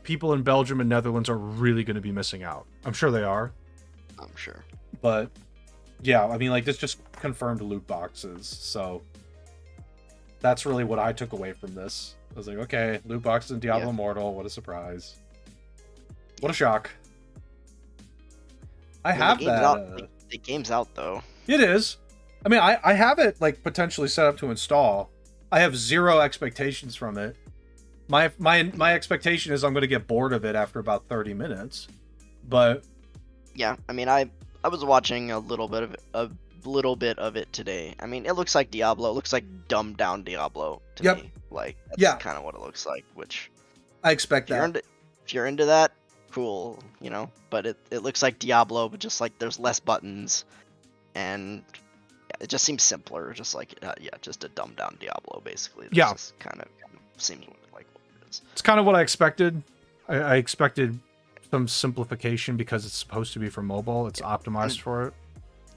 people in Belgium and Netherlands are really going to be missing out. I'm sure they are. I'm sure. But yeah, I mean, like, this just confirmed loot boxes, so that's really what I took away from this. I was like, okay, loot boxes in Diablo Immortal, what a surprise. What a shock. I have that. The game's out, though. It is. I mean, I have it, like, potentially set up to install. I have zero expectations from it. My expectation is I'm going to get bored of it after about 30 minutes. But yeah, I mean, I was watching a little bit of it today. I mean, it looks like Diablo. It looks like dumbed down Diablo to me. Like, that's kind of what it looks like, which I expect that. If you're into that, cool, but it looks like Diablo, but just like there's less buttons, and it just seems simpler, just like just a dumbed down Diablo, basically. That's just kind of seems like what it is. It's kind of what I expected. I expected some simplification because it's supposed to be for mobile. It's optimized for it.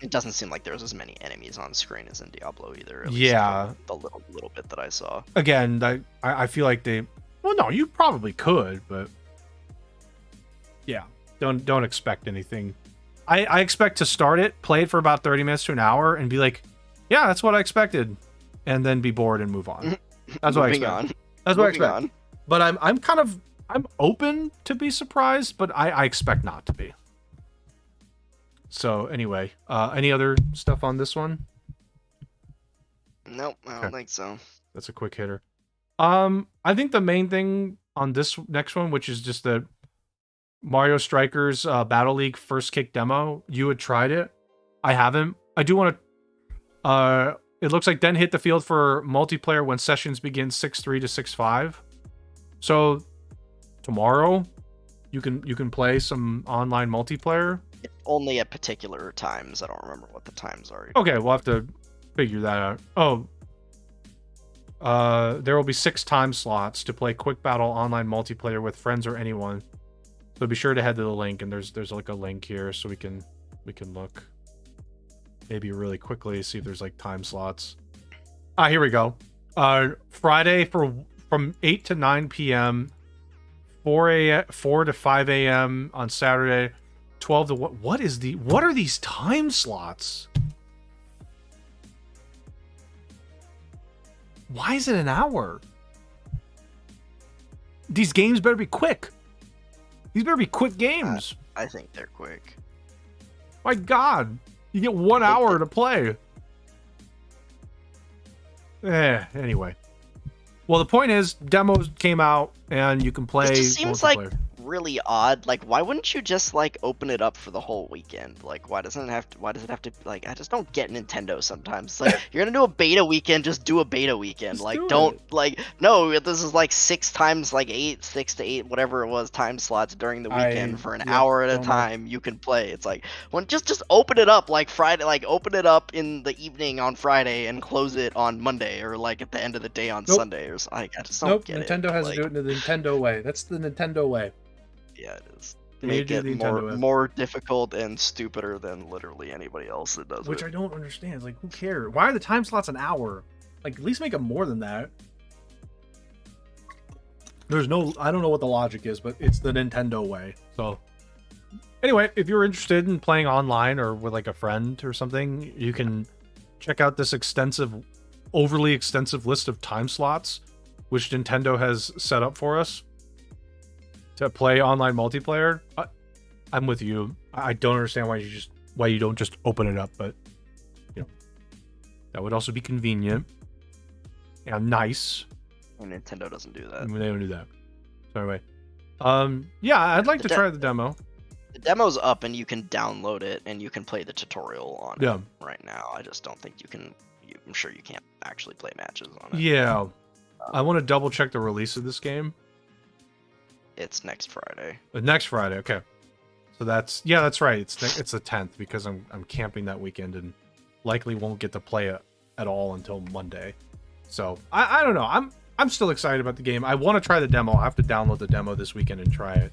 It doesn't seem like there's as many enemies on screen as in Diablo either. Yeah, the little bit that I saw. Again, I feel like well, no, you probably could, but yeah, don't expect anything. I expect to start it, play it for about 30 minutes to an hour, and be like, yeah, that's what I expected, and then be bored and move on. That's what I expect. That's what I expect. But I'm open to be surprised, but I expect not to be. So anyway, any other stuff on this one? Nope, I don't think so. That's a quick hitter. I think the main thing on this next one, which is just the Mario Strikers Battle League First Kick demo. You had tried it. I haven't. I do want to. It looks like then hit the field for multiplayer when sessions begin 6-3 to 6-5. So tomorrow, you can play some online multiplayer. Only at particular times. I don't remember what the times are. Okay, we'll have to figure that out. There will be 6 time slots to play quick battle online multiplayer with friends or anyone. So be sure to head to the link, and there's like a link here so we can look maybe really quickly, see if there's like time slots. Here we go. Friday from 8 to 9 p.m., 4 to 5 a.m. on Saturday, 12 to what? What are these time slots? Why is it an hour? These games better be quick. These better be quick games. I think they're quick. My God, you get 1 hour to play. Anyway. Well, the point is, demos came out and you can play. It just seems like really odd. Like, why wouldn't you just like open it up for the whole weekend? Like, why does it have to? Like, I just don't get Nintendo sometimes. Like, you're gonna do a beta weekend, just do a beta weekend. Just like, do no. This is like 6 to 8, whatever it was, time slots during the weekend for an hour at a time. You can play. It's like, when just open it up like Friday. Like, open it up in the evening on Friday and close it on Monday, or like at the end of the day on Sunday. Or like, I just don't get Nintendo has to do it in the Nintendo way. That's the Nintendo way. Yeah, it is. Make it more difficult and stupider than literally anybody else that does it. Which I don't understand. It's like, who cares? Why are the time slots an hour? Like, at least make them more than that. I don't know what the logic is, but it's the Nintendo way. So, anyway, if you're interested in playing online or with like a friend or something, you can check out this overly extensive list of time slots, which Nintendo has set up for us to play online multiplayer. I'm with you. I don't understand why you don't just open it up, but that would also be convenient and nice. And Nintendo doesn't do that. They don't do that. So anyway, yeah, I'd like to try the demo. The demo's up and you can download it and you can play the tutorial on it right now. I just don't think you can. I'm sure you can't actually play matches on it. Yeah, I want to double check the release of this game. It's next Friday. Next Friday, okay. So that's right. It's the 10th because I'm camping that weekend and likely won't get to play it at all until Monday. So I don't know. I'm still excited about the game. I want to try the demo. I have to download the demo this weekend and try it.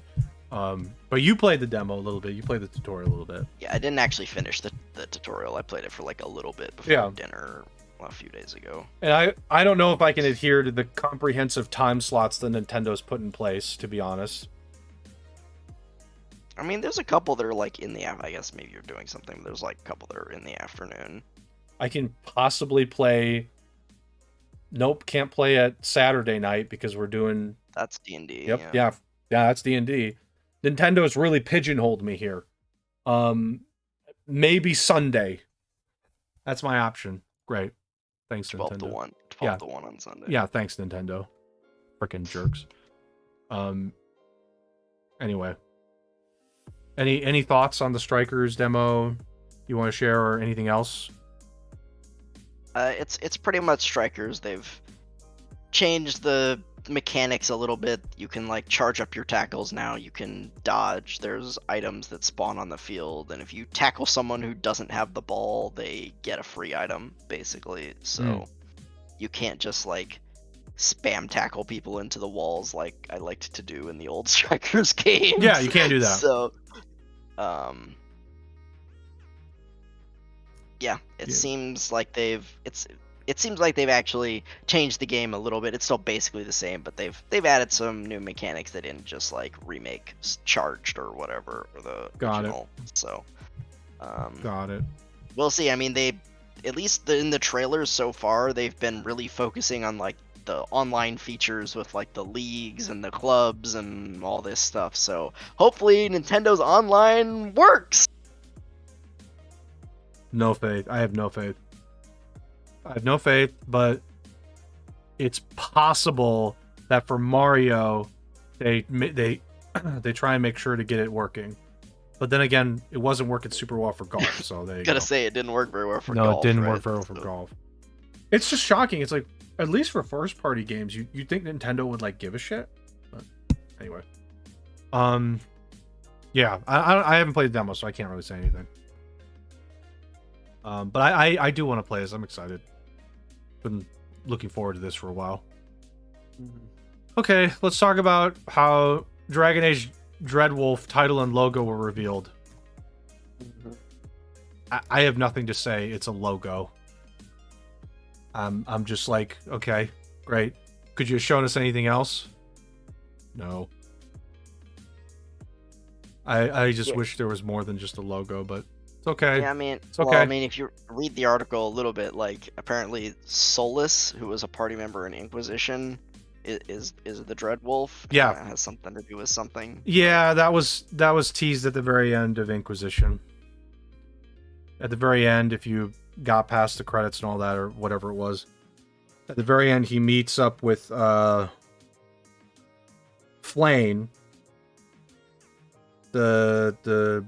But you played the demo a little bit. You played the tutorial a little bit. Yeah, I didn't actually finish the tutorial. I played it for like a little bit before dinner a few days ago. And I don't know if I can adhere to the comprehensive time slots that Nintendo's put in place, to be honest. I mean, there's a couple that are like in the I guess maybe you're doing something, but there's like a couple that are in the afternoon. I can possibly play. Nope, can't play at Saturday night because we're doing. That's D&D. Yep, yeah, that's D&D. Nintendo's really pigeonholed me here. Maybe Sunday. That's my option. Great. Thanks, 12 Nintendo. 12 to 1 on Sunday. Yeah, thanks, Nintendo. Frickin' jerks. Anyway. Any thoughts on the Strikers demo you want to share or anything else? It's pretty much Strikers. They've changed the mechanics a little bit. You can like charge up your tackles now. You can dodge. There's items that spawn on the field, and if you tackle someone who doesn't have the ball, they get a free item, basically. So you can't just like spam tackle people into the walls like I liked to do in the old Strikers games. Yeah, you can't do that. So, yeah, it seems like they've actually changed the game a little bit. It's still basically the same, but they've added some new mechanics. They didn't just like remake Charged or whatever or the original. So, got it. We'll see. I mean, they at least in the trailers so far, they've been really focusing on like the online features with like the leagues and the clubs and all this stuff. So hopefully Nintendo's online works. No faith. I have no faith. But it's possible that for Mario, they try and make sure to get it working. But then again, it wasn't working super well for golf. So they gotta say it didn't work very well for golf. No, it didn't work very well for golf. It's just shocking. It's like, at least for first party games, you think Nintendo would like give a shit. But anyway, yeah, I haven't played the demo, so I can't really say anything. But I do want to play this. I'm excited. Been looking forward to this for a while. Okay, let's talk about how Dragon Age Dreadwolf title and logo were revealed. I have nothing to say. It's a logo. I'm just like, okay, great. Could you have shown us anything else? No. I just Yeah, wish there was more than just a logo, but it's okay. yeah. I mean, It's well, I okay. mean, if you read the article a little bit, like apparently Solus, who was a party member in Inquisition, is the Dreadwolf. Kind Yeah. of has something to do with something. But Yeah, that was teased at the very end of Inquisition. At the very end, if you got past the credits and all that, or whatever it was, at the very end, he meets up with Flane. The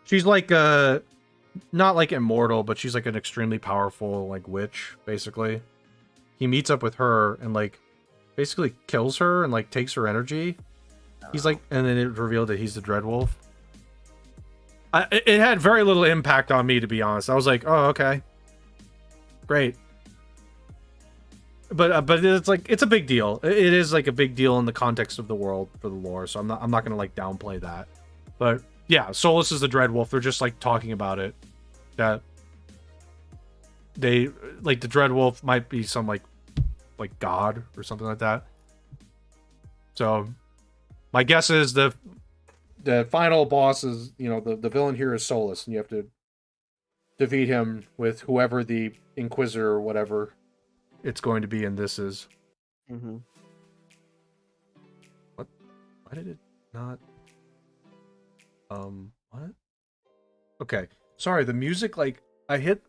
she's like not like immortal, but she's like an extremely powerful like witch, basically. He meets up with her and like basically kills her and like takes her energy. He's like, and then it revealed that he's the Dreadwolf. It had very little impact on me, to be honest. I was like, oh, okay, great. But it's like it's a big deal. It is like a big deal in the context of the world for the lore. So I'm not gonna like downplay that. But yeah, Solus is the Dreadwolf. They're just like talking about it. That they like the Dreadwolf might be some like god or something like that. So my guess is the final boss is, the villain here is Solus, and you have to defeat him with whoever the Inquisitor or whatever it's going to be, and this is. hmm What? Why did it not? What? Okay. Sorry, the music, like, I hit.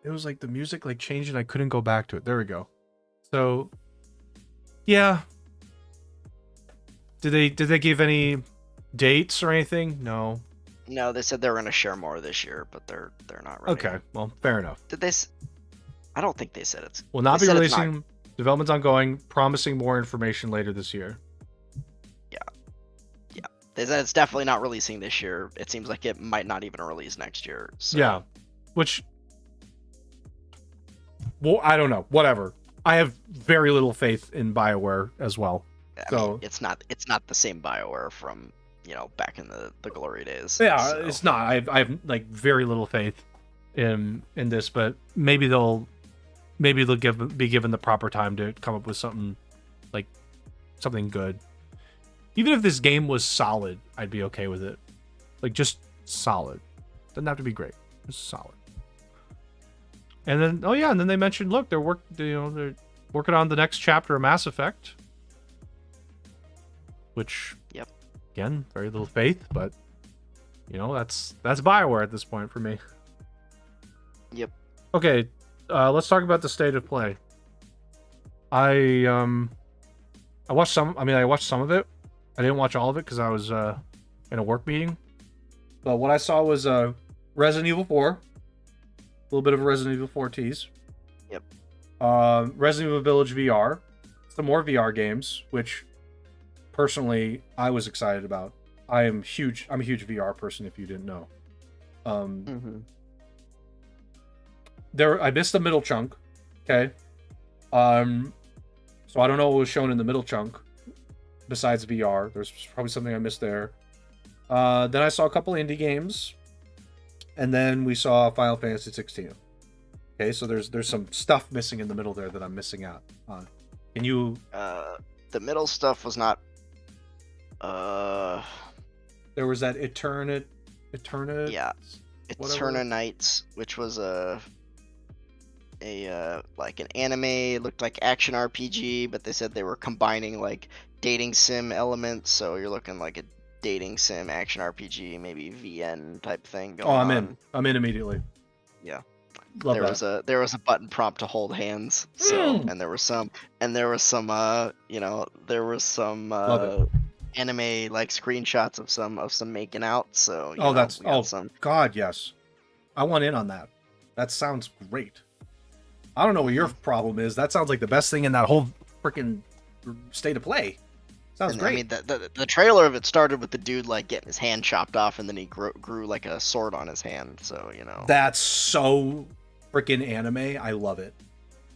It was like the music, like, changed and I couldn't go back to it. There we go. So, yeah. Did they give any dates or anything? No. no, they said they were gonna share more this year, but they're not ready. Okay, well, fair enough. Did they? I don't think they said it's. Will not they be said it's not- releasing. Development's ongoing, promising more information later this year. They said it's definitely not releasing this year. It seems like it might not even release next year. So. Yeah, which, well, I don't know. Whatever. I have very little faith in BioWare as well. I So mean, it's not the same BioWare from back in the glory days. yeah, so. it's not. I have like very little faith in this, but maybe they'll be given the proper time to come up with something good. Even if this game was solid, I'd be okay with it. Like, just solid. Doesn't have to be great. Just solid. And then, and then they mentioned, look, they're working on the next chapter of Mass Effect. Which, Yep. Again, very little faith, but that's BioWare at this point for me. Yep. Okay, let's talk about the state of play. I watched some of it. I didn't watch all of it because I was in a work meeting. But what I saw was Resident Evil 4. A little bit of a Resident Evil 4 tease. Yep. Resident Evil Village VR. Some more VR games, which personally I was excited about. I'm a huge VR person, if you didn't know. I missed the middle chunk. Okay. So I don't know what was shown in the middle chunk. Besides VR, there's probably something I missed there. Then I saw a couple indie games, and then we saw Final Fantasy 16. Okay, so there's some stuff missing in the middle there that I'm missing out on. Can you? The middle stuff was not. There was that Eterna. Yeah, whatever. Eterna Knights, which was a like an anime, looked like action RPG, but they said they were combining like dating sim elements, so you're looking like a dating sim action RPG, maybe VN type thing going on. I'm in immediately. Yeah. Love there was a button prompt to hold hands, so and there was some love it. anime like screenshots of some making out, so some. God, yes, I want in on that. That sounds great. I don't know what your problem is. That sounds like the best thing in that whole freaking state of play. Sounds great. I mean, the trailer of it started with the dude like getting his hand chopped off, and then he grew like a sword on his hand. So that's so freaking anime. I love it.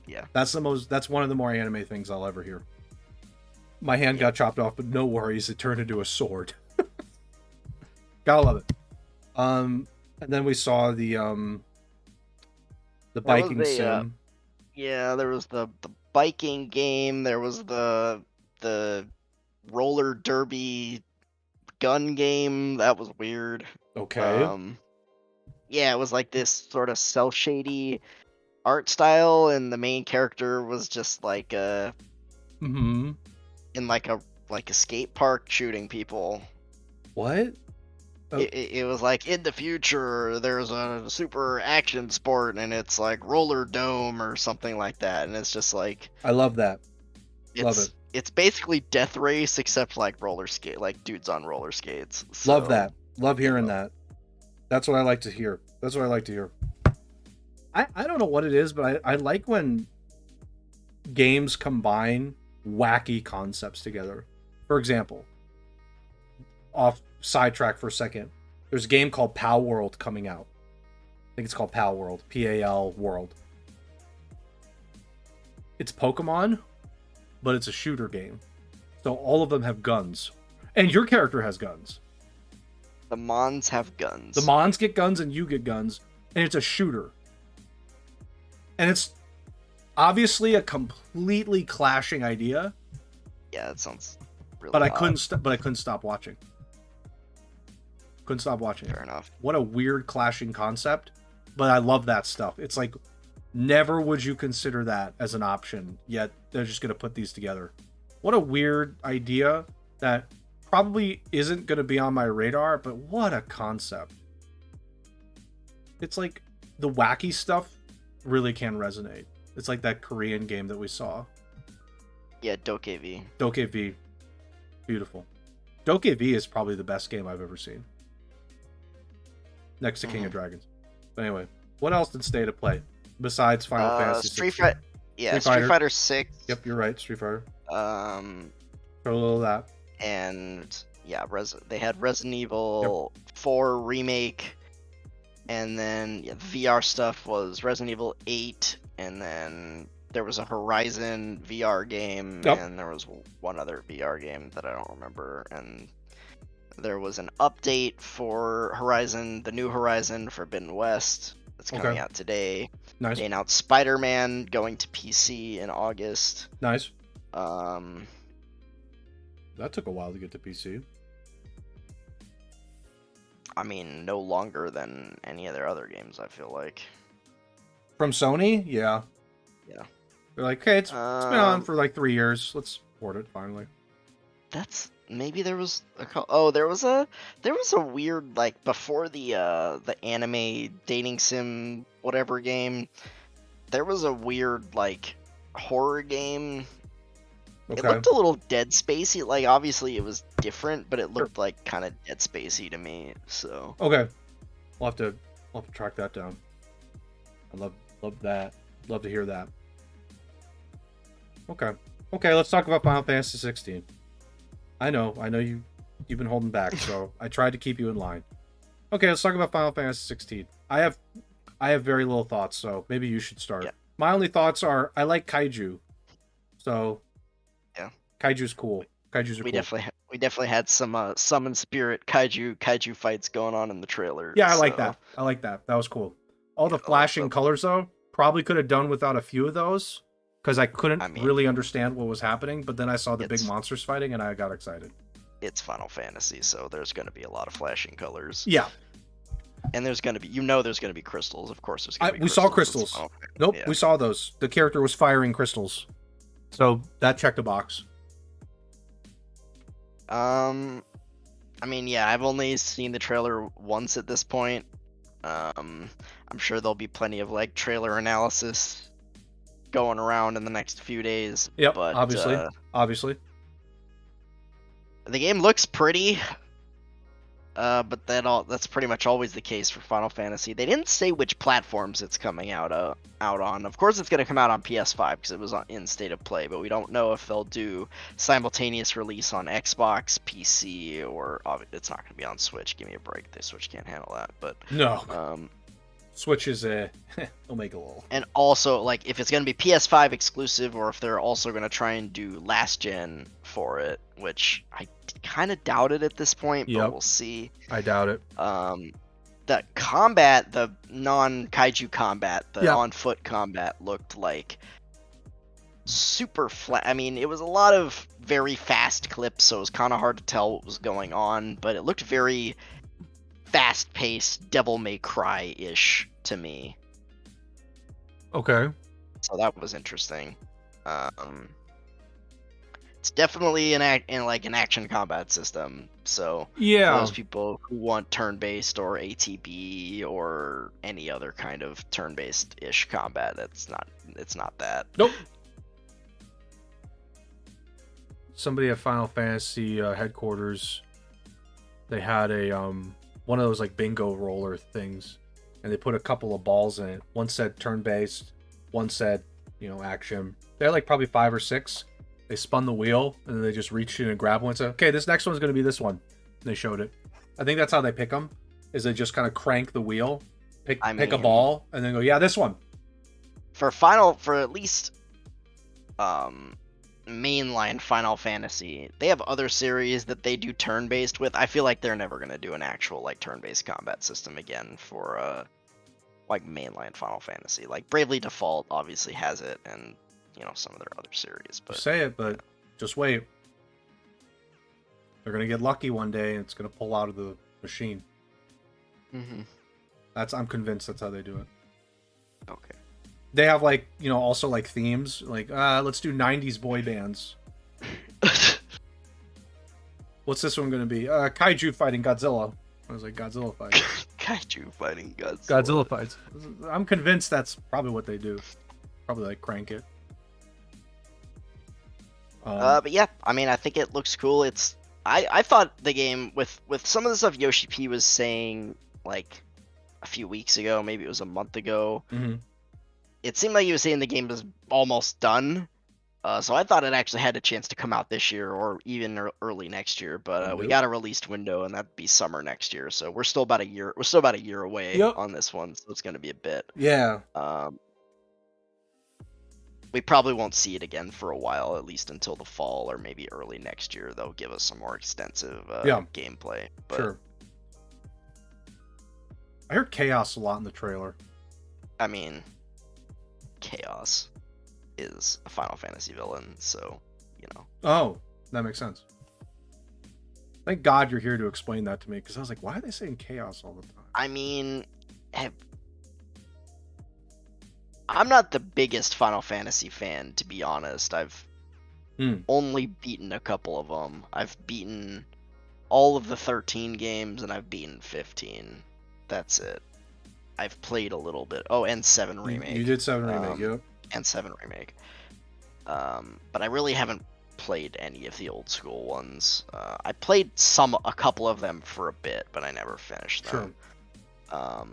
Yeah, that's one of the more anime things I'll ever hear. My hand got chopped off, but no worries, it turned into a sword. Gotta love it. And then we saw the biking sim. Yeah, there was the biking game. There was the roller derby gun game that was weird. Okay. Yeah, it was like this sort of cel shady art style, and the main character was just like Mm-hmm. in like a skate park shooting people. What? Oh. It was like in the future there's a super action sport and it's like roller dome or something like that, and it's just like I love that. Love it. it's basically Death Race except like roller skate, like dudes on roller skates. Love So, that. Love hearing you know. that. That's what I like to hear. That's what I like to hear. I don't know what it is, but I like when games combine wacky concepts together. For example, off sidetrack for a second, there's a game called Pal World coming out. I think it's called Pal World. Pal World. It's Pokemon, but it's a shooter game. So all of them have guns. And your character has guns. The Mons have guns. The Mons get guns and you get guns. And it's a shooter. And it's obviously a completely clashing idea. Yeah, that sounds really But I odd. couldn't stop watching. Couldn't stop watching. Fair enough. What a weird clashing concept. But I love that stuff. It's like, never would you consider that as an option, yet they're just going to put these together. What a weird idea that probably isn't going to be on my radar, but what a concept. It's like the wacky stuff really can resonate. It's like that Korean game that we saw. Yeah, Dokev. Dokev. Beautiful. Dokev is probably the best game I've ever seen. Next to King of Dragons. But anyway, what else did State of play besides Final Fantasy? Street Fighter 6. Yep, you're right. Street Fighter. Throw a little of that. And yeah, they had Resident Evil 4 remake, and then VR stuff was Resident Evil 8, and then there was a Horizon VR game, and there was one other VR game that I don't remember, and there was an update for Horizon, the new Horizon Forbidden West, that's coming out today. Nice. They announced Spider-Man going to PC in August. Nice. That took a while to get to PC. I mean, no longer than any of their other games, I feel like. From Sony? Yeah. Yeah. They're like, hey, it's been on for like 3 years. Let's port it finally. That's maybe there was there was a weird, like, before the anime dating sim whatever game, there was a weird like horror game. It looked a little Dead Spacey. Like, obviously it was different, but it looked like kind of Dead Spacey to me. So okay, we'll have to track that down. I love that. Love to hear that. Okay, let's talk about Final Fantasy 16. I know you've been holding back, so I tried to keep you in line. Okay, let's talk about Final Fantasy 16. I have very little thoughts, so maybe you should start. Yeah. My only thoughts are I like kaiju, so yeah, kaiju's cool. Kaijus are we cool. We definitely had some summon spirit kaiju fights going on in the trailer. Yeah, I like that. That was cool. All the flashing colors though, probably could have done without a few of those, because I couldn't really understand what was happening. But then I saw the big monsters fighting, and I got excited. It's Final Fantasy, so there's going to be a lot of flashing colors. Yeah, and there's going to be, there's going to be crystals. Of course, there's going to be. We saw crystals. Nope, yeah. We saw those. The character was firing crystals, so that checked a box. I mean, yeah, I've only seen the trailer once at this point. I'm sure there'll be plenty of like trailer analysis going around in the next few days. Yep, but obviously. The game looks pretty. But that's pretty much always the case for Final Fantasy. They didn't say which platforms it's coming out on. Of course, it's going to come out on PS5 because it was in State of Play, but we don't know if they'll do simultaneous release on Xbox, PC, or it's not going to be on Switch. Give me a break. The Switch can't handle that. But no. Switch is Omega lol. And also, like, if it's going to be PS5 exclusive, or if they're also going to try and do last gen for it, which I kind of doubt it at this point, but we'll see. I doubt it. The combat, the non-kaiju combat, the on-foot combat looked like super flat. I mean, it was a lot of very fast clips, so it was kind of hard to tell what was going on, but it looked very fast-paced, Devil May Cry-ish to me. Okay. So that was interesting. It's definitely an action combat system. So for Yeah. those people who want turn-based or ATB or any other kind of turn-based ish combat, it's not that. Nope. Somebody at Final Fantasy headquarters, they had a one of those like bingo roller things, and they put a couple of balls in it. One said turn-based, one said, action. They had like probably 5 or 6. They spun the wheel, and then they just reached in and grabbed one and said, okay, this next one's going to be this one. And they showed it. I think that's how they pick them, is they just kind of crank the wheel, pick a ball, and then go, yeah, this one. For at least mainline Final Fantasy, they have other series that they do turn-based with. I feel like they're never going to do an actual like turn-based combat system again for like mainline Final Fantasy. Like Bravely Default obviously has it, and some of their other series. But say it, but just wait. They're gonna get lucky one day, and it's gonna pull out of the machine. Mm-hmm. I'm convinced that's how they do it. Okay. They have like also like themes, like let's do 90s boy bands. What's this one gonna be? Kaiju fighting Godzilla. I was like, Godzilla fights. Kaiju fighting Godzilla. Godzilla fights. I'm convinced that's probably what they do. Probably like crank it. But yeah, I mean, I think it looks cool. I thought the game with some of the stuff Yoshi P was saying like a few weeks ago, maybe it was a month ago. Mm-hmm. It seemed like he was saying the game was almost done. So I thought it actually had a chance to come out this year or even early next year. But we got a released window, and that'd be summer next year. So we're still about a year. We're still about a year away on this one. So it's going to be a bit. Yeah. We probably won't see it again for a while, at least until the fall or maybe early next year. They'll give us some more extensive gameplay. But, sure. I heard Chaos a lot in the trailer. I mean, Chaos is a Final Fantasy villain, so, Oh, that makes sense. Thank God you're here to explain that to me, because I was like, why are they saying Chaos all the time? I mean, I'm not the biggest Final Fantasy fan, to be honest. I've only beaten a couple of them. I've beaten all of the 13 games, and I've beaten 15. That's it. I've played a little bit. Oh, and 7 Remake. You did 7 Remake, yep. And 7 Remake. But I really haven't played any of the old school ones. I played a couple of them for a bit, but I never finished them. Sure.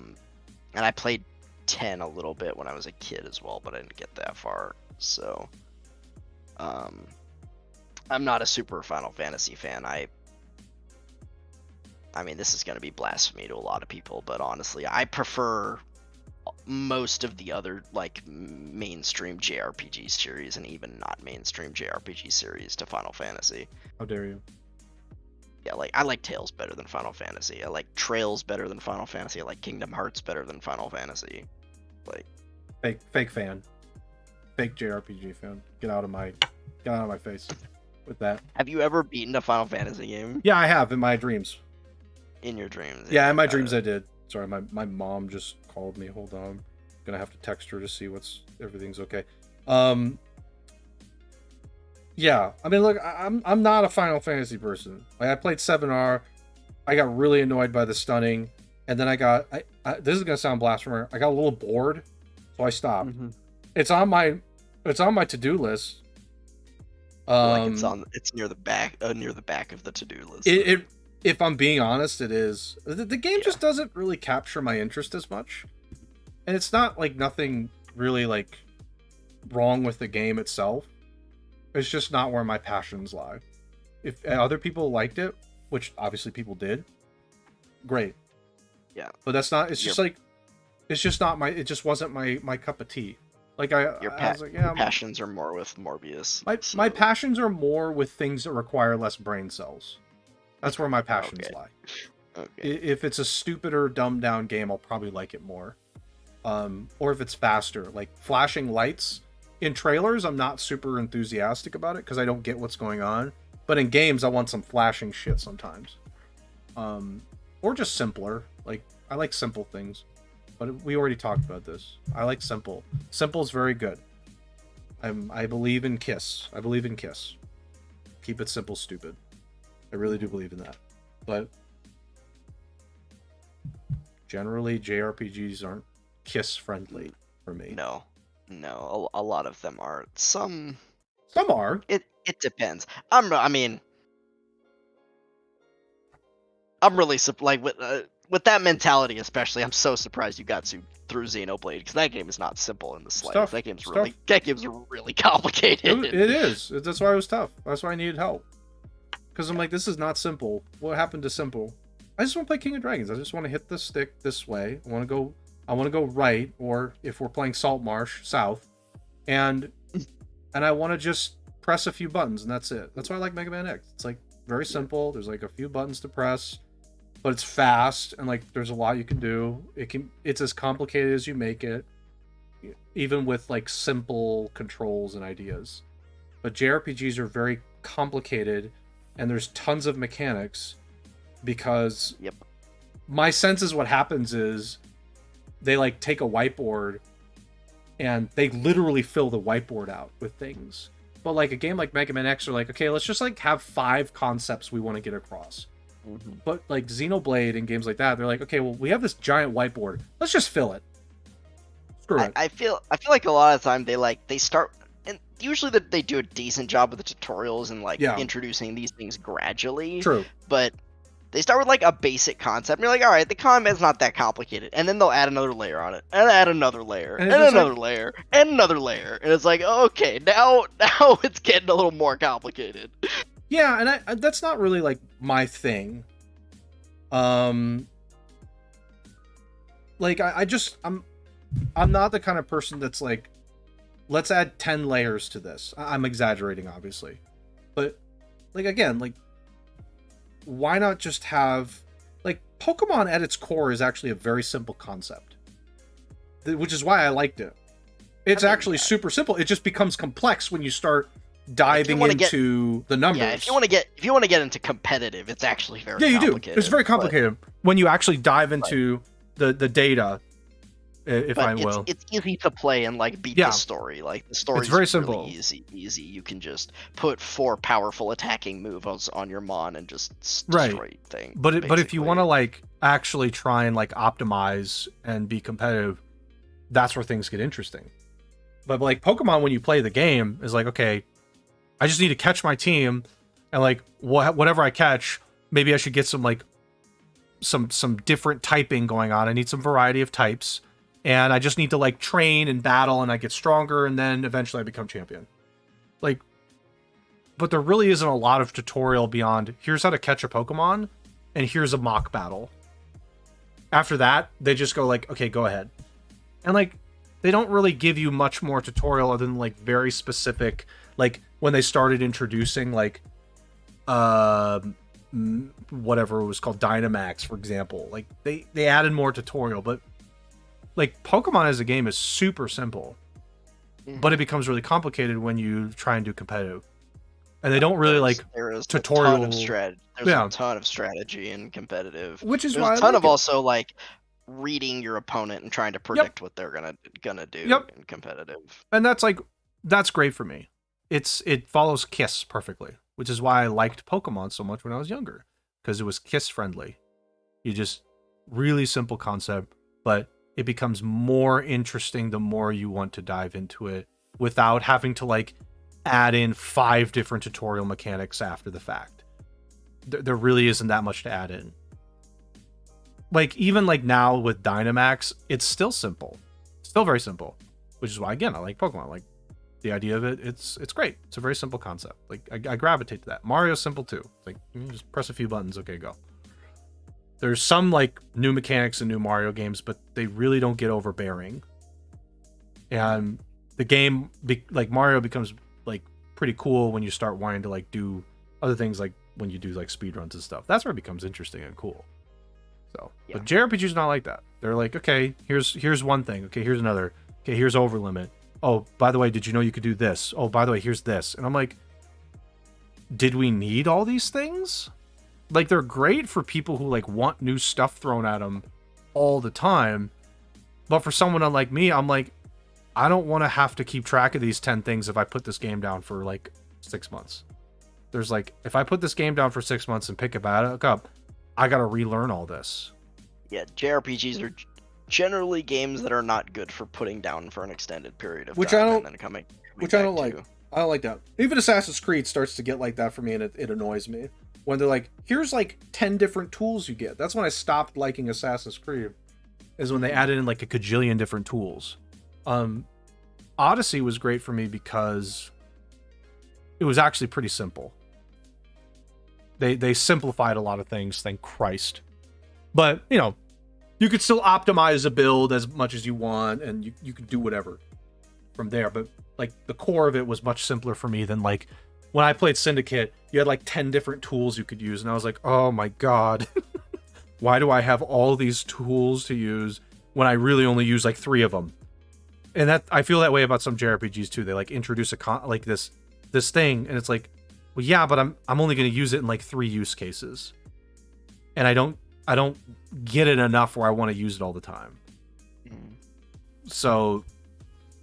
And I played 10 a little bit when I was a kid as well, but I didn't get that far. So, I'm not a super Final Fantasy fan. I mean, this is going to be blasphemy to a lot of people, but honestly, I prefer most of the other like mainstream JRPG series and even not mainstream JRPG series to Final Fantasy. How dare you? Yeah, like I like Tales better than Final Fantasy. I like Trails better than Final Fantasy. I like Kingdom Hearts better than Final Fantasy. Like fake fan. Fake JRPG fan. Get out of my face with that. Have you ever beaten a Final Fantasy game? Yeah, I have in my dreams. In your dreams? Yeah, in my dreams I did. Sorry, my mom just called me. Hold on. I'm gonna have to text her to see everything's okay. Yeah, I mean, look, I'm not a Final Fantasy person. Like, I played 7R. I got really annoyed by the stunning, and then I this is gonna sound blasphemous. I got a little bored, so I stopped. Mm-hmm. It's on my to-do list. Like it's near the back of the to-do list. If I'm being honest, it is. The game just doesn't really capture my interest as much. And it's not like nothing really like wrong with the game itself. It's just not where my passions lie. If other people liked it, which obviously people did, great. Yeah. But that's not, it's just like, it's just not it just wasn't my cup of tea. Like I was like, yeah. Passions are more with Morbius. My passions are more with things that require less brain cells. That's where my passions lie. Okay. If it's a stupider, dumbed down game, I'll probably like it more. Or if it's faster, like flashing lights in trailers, I'm not super enthusiastic about it because I don't get what's going on. But in games, I want some flashing shit sometimes, or just simpler. Like I like simple things, but we already talked about this. I like simple. Simple is very good. I believe in Kiss. I believe in Kiss. Keep it simple, stupid. I really do believe in that. But generally, JRPGs aren't Kiss friendly for me. No, a lot of them are. Some are. It depends. I mean, I'm really like with that mentality, especially. I'm so surprised you got through Xenoblade because that game is not simple in the slightest. That game's really complicated. It is. That's why it was tough. That's why I needed help. Because I'm like, this is not simple. What happened to simple? I just want to play King of Dragons. I just want to hit the stick this way. I want to go right, or if we're playing Saltmarsh, south, and I want to just press a few buttons, and that's it. That's why I like Mega Man X. It's like very simple. There's like a few buttons to press, but it's fast, and like there's a lot you can do. It's as complicated as you make it, even with like simple controls and ideas. But JRPGs are very complicated, and there's tons of mechanics because my sense is what happens is they like take a whiteboard and they literally fill the whiteboard out with things. But like a game like Mega Man X are like, okay, let's just like have 5 concepts we want to get across. Mm-hmm. But like Xenoblade and games like that, they're like, okay, well, we have this giant whiteboard. Let's just fill it. Screw it. I feel like a lot of the time they start, and usually they do a decent job with the tutorials and like introducing these things gradually. True. But they start with like a basic concept. And you're like, all right, the combat's not that complicated, and then they'll add another layer on it, and add another layer, and another layer, and another layer, and it's like, okay, now it's getting a little more complicated. Yeah, and I that's not really like my thing. Like I'm not the kind of person that's like, let's add 10 layers to this. I'm exaggerating, obviously, but like again, like, why not just have, like, Pokemon at its core is actually a very simple concept, which is why I liked it. It's actually super simple. It just becomes complex when you start diving into the numbers. Yeah, if you want to get into competitive, it's actually very complicated. You do. It's very complicated when you actually dive into the data. If I will, it's easy to play and like beat the story. Like the story is very simple, really easy. You can just put 4 powerful attacking moves on your Mon and just destroy things. But if you want to like actually try and like optimize and be competitive, that's where things get interesting. But like Pokemon, when you play the game, is like, okay, I just need to catch my team, and like whatever I catch, maybe I should get some like some different typing going on. I need some variety of types. And I just need to like train and battle, and I get stronger, and then eventually I become champion. Like, but there really isn't a lot of tutorial beyond here's how to catch a Pokemon, and here's a mock battle. After that, they just go like, okay, go ahead. And like, they don't really give you much more tutorial other than like very specific, like when they started introducing like, whatever it was called, Dynamax, for example. Like they added more tutorial, but like Pokemon as a game is super simple, but it becomes really complicated when you try and do competitive, and they don't really like tutorial. There's a ton of strategy in competitive, which is there's why a ton of also like reading your opponent and trying to predict what they're gonna do in competitive. And that's great for me. It follows Kiss perfectly, which is why I liked Pokemon so much when I was younger, because it was Kiss friendly. You just really simple concept, but it becomes more interesting the more you want to dive into it without having to like add in 5 different tutorial mechanics after the fact. There really isn't that much to add in. Like even like now with Dynamax, it's still simple, still very simple, which is why again I like Pokemon. Like the idea of it's great. It's a very simple concept. Like I gravitate to that. Mario's simple too. It's like you just press a few buttons, okay, go. There's some like new mechanics in new Mario games, but they really don't get overbearing. And the game, like Mario, becomes like pretty cool when you start wanting to like do other things, like when you do like speedruns and stuff. That's where it becomes interesting and cool. So, but JRPGs not like that. They're like, okay, here's one thing. Okay, here's another. Okay, here's OverLimit. oh, by the way, did you know you could do this? Oh, by the way, here's this. And I'm like, did we need all these things? Like, they're great for people who like want new stuff thrown at them all the time. But for someone unlike me, I'm like, I don't want to have to keep track of these 10 things if I put this game down for like 6 months. There's like, if I put this game down for 6 months and pick it back up, I got to relearn all this. Yeah, JRPGs are generally games that are not good for putting down for an extended period of Which time I don't, and then coming which I don't back like. to. I don't like that. Even Assassin's Creed starts to get like that for me, and it annoys me. When they're like, here's like 10 different tools you get. That's when I stopped liking Assassin's Creed, is when they added in like a cajillion different tools. Odyssey was great for me because it was actually pretty simple. They simplified a lot of things, thank Christ. But, you know, you could still optimize a build as much as you want, and you could do whatever from there. But like the core of it was much simpler for me than like when I played Syndicate, you had like 10 different tools you could use, and I was like, oh my god. Why do I have all these tools to use when I really only use like 3 of them? And that, I feel that way about some JRPGs too. They like introduce like this thing, and it's like, well, yeah, but I'm only going to use it in like 3 use cases, and I don't get it enough where I want to use it all the time. So,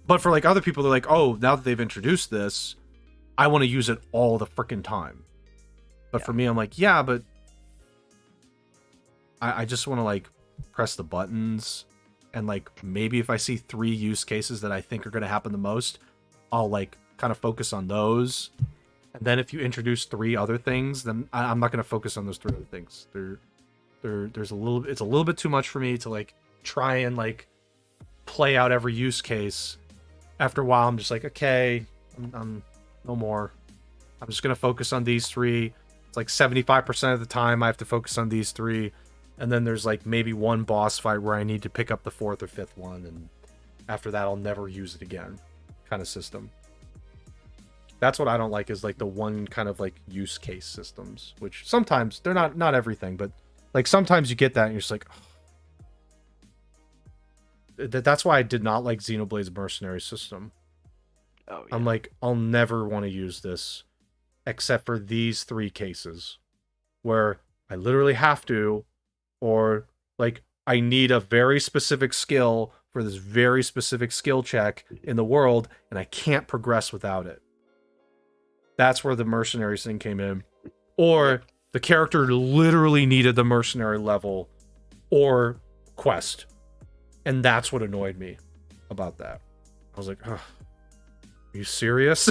but for like other people, they're like, oh, now that they've introduced this, I want to use it all the freaking time. But for me, I'm like, yeah, but I just want to like press the buttons, and like maybe if I see 3 use cases that I think are going to happen the most, I'll like kind of focus on those. And then if you introduce 3 other things, then I'm not going to focus on those 3 other things. It's a little bit too much for me to like try and like play out every use case. After a while, I'm just like, okay, I'm no more. I'm just going to focus on these 3. It's like 75% of the time I have to focus on these 3. And then there's like maybe one boss fight where I need to pick up the 4th or 5th one. And after that, I'll never use it again kind of system. That's what I don't like, is like the one kind of like use case systems, which sometimes they're not everything, but like sometimes you get that and you're just like, oh. That's why I did not like Xenoblade's mercenary system. Oh, yeah. I'm like, I'll never want to use this except for these 3 cases where I literally have to, or like I need a very specific skill for this very specific skill check in the world, and I can't progress without it. That's where the mercenaries thing came in. Or the character literally needed the mercenary level or quest. And that's what annoyed me about that. I was like, oh, are you serious?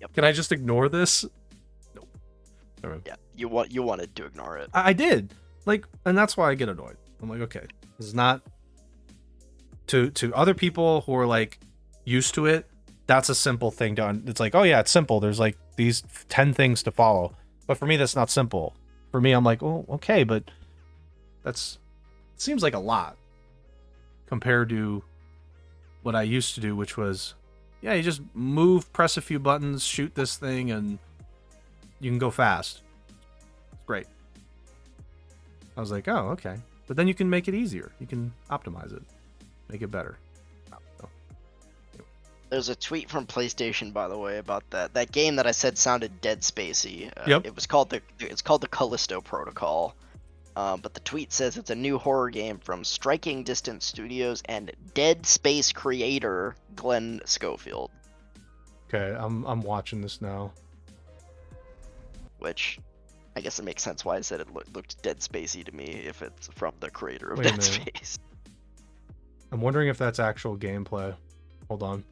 Yep. Can I just ignore this? Nope. Right. Yeah, you wanted to ignore it. I did. Like, and that's why I get annoyed. I'm like, okay, this is not to other people who are like used to it. That's a simple thing to. It's like, oh yeah, it's simple. There's like these 10 things to follow. But for me, that's not simple. For me, I'm like, oh, okay, but it seems like a lot compared to what I used to do, which was, yeah, you just move, press a few buttons, shoot this thing, and you can go fast. It's great. I was like, oh, okay. But then you can make it easier. You can optimize it, make it better. So, anyway. There's a tweet from PlayStation, by the way, about that game that I said sounded Dead Spacey. Yep. It's called the Callisto Protocol. But the tweet says it's a new horror game from Striking Distance Studios and Dead Space creator Glenn Schofield. Okay, I'm watching this now. Which, I guess it makes sense why I said it looked Dead Spacey to me if it's from the creator of Wait a Dead minute. Space. I'm wondering if that's actual gameplay. Hold on.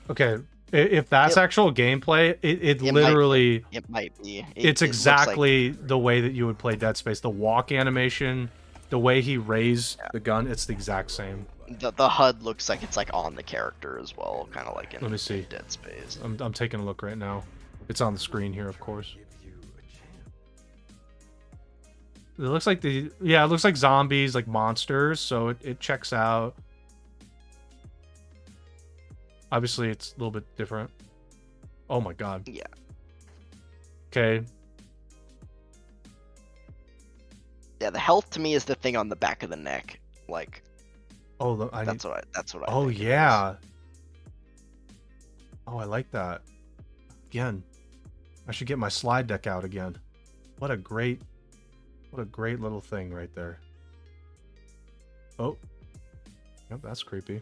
Okay, if that's actual gameplay, it literally... It might be. It's exactly the way that you would play Dead Space. The walk animation, the way he raised the gun, it's the exact same. The HUD looks like it's like on the character as well, kind of like in Let me see. Dead Space. I'm taking a look right now. It's on the screen here, of course. It looks like it looks like zombies, like monsters, so it checks out. Obviously, it's a little bit different. Oh my god. Yeah. Okay. Yeah, the health to me is the thing on the back of the neck. Like, Oh, that's what I oh think it yeah. Oh, I like that. Again, I should get my slide deck out again. What a great little thing right there. Oh, yep, that's creepy.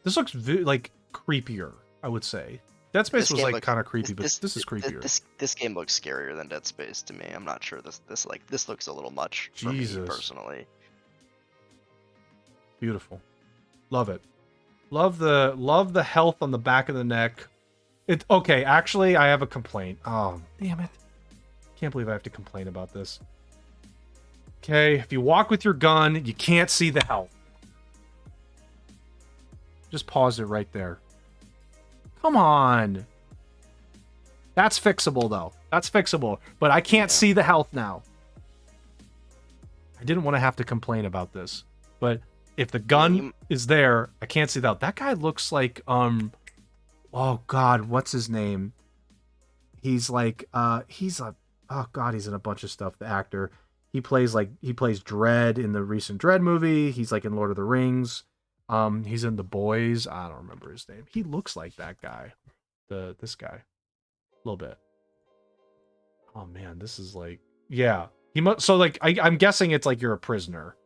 This looks like creepier, I would say. Dead Space was like kind of creepy, but this is creepier. This game looks scarier than Dead Space to me. I'm not sure this looks a little much for me personally. Beautiful. Love it. Love the health on the back of the neck. Okay, actually I have a complaint. Oh, damn it. Can't believe I have to complain about this. Okay, if you walk with your gun, you can't see the health. Just pause it right there. Come on. That's fixable, though. That's fixable. But I can't see the health now. I didn't want to have to complain about this. But if the gun is there, I can't see the health. That guy looks like, oh, God, what's his name? He's like, oh, God, he's in a bunch of stuff, the actor. He plays Dredd in the recent Dredd movie. He's like in Lord of the Rings. He's in The Boys. I don't remember his name. He looks like that guy. This guy. A little bit. Oh man, this is like, yeah. So like I'm guessing it's like you're a prisoner.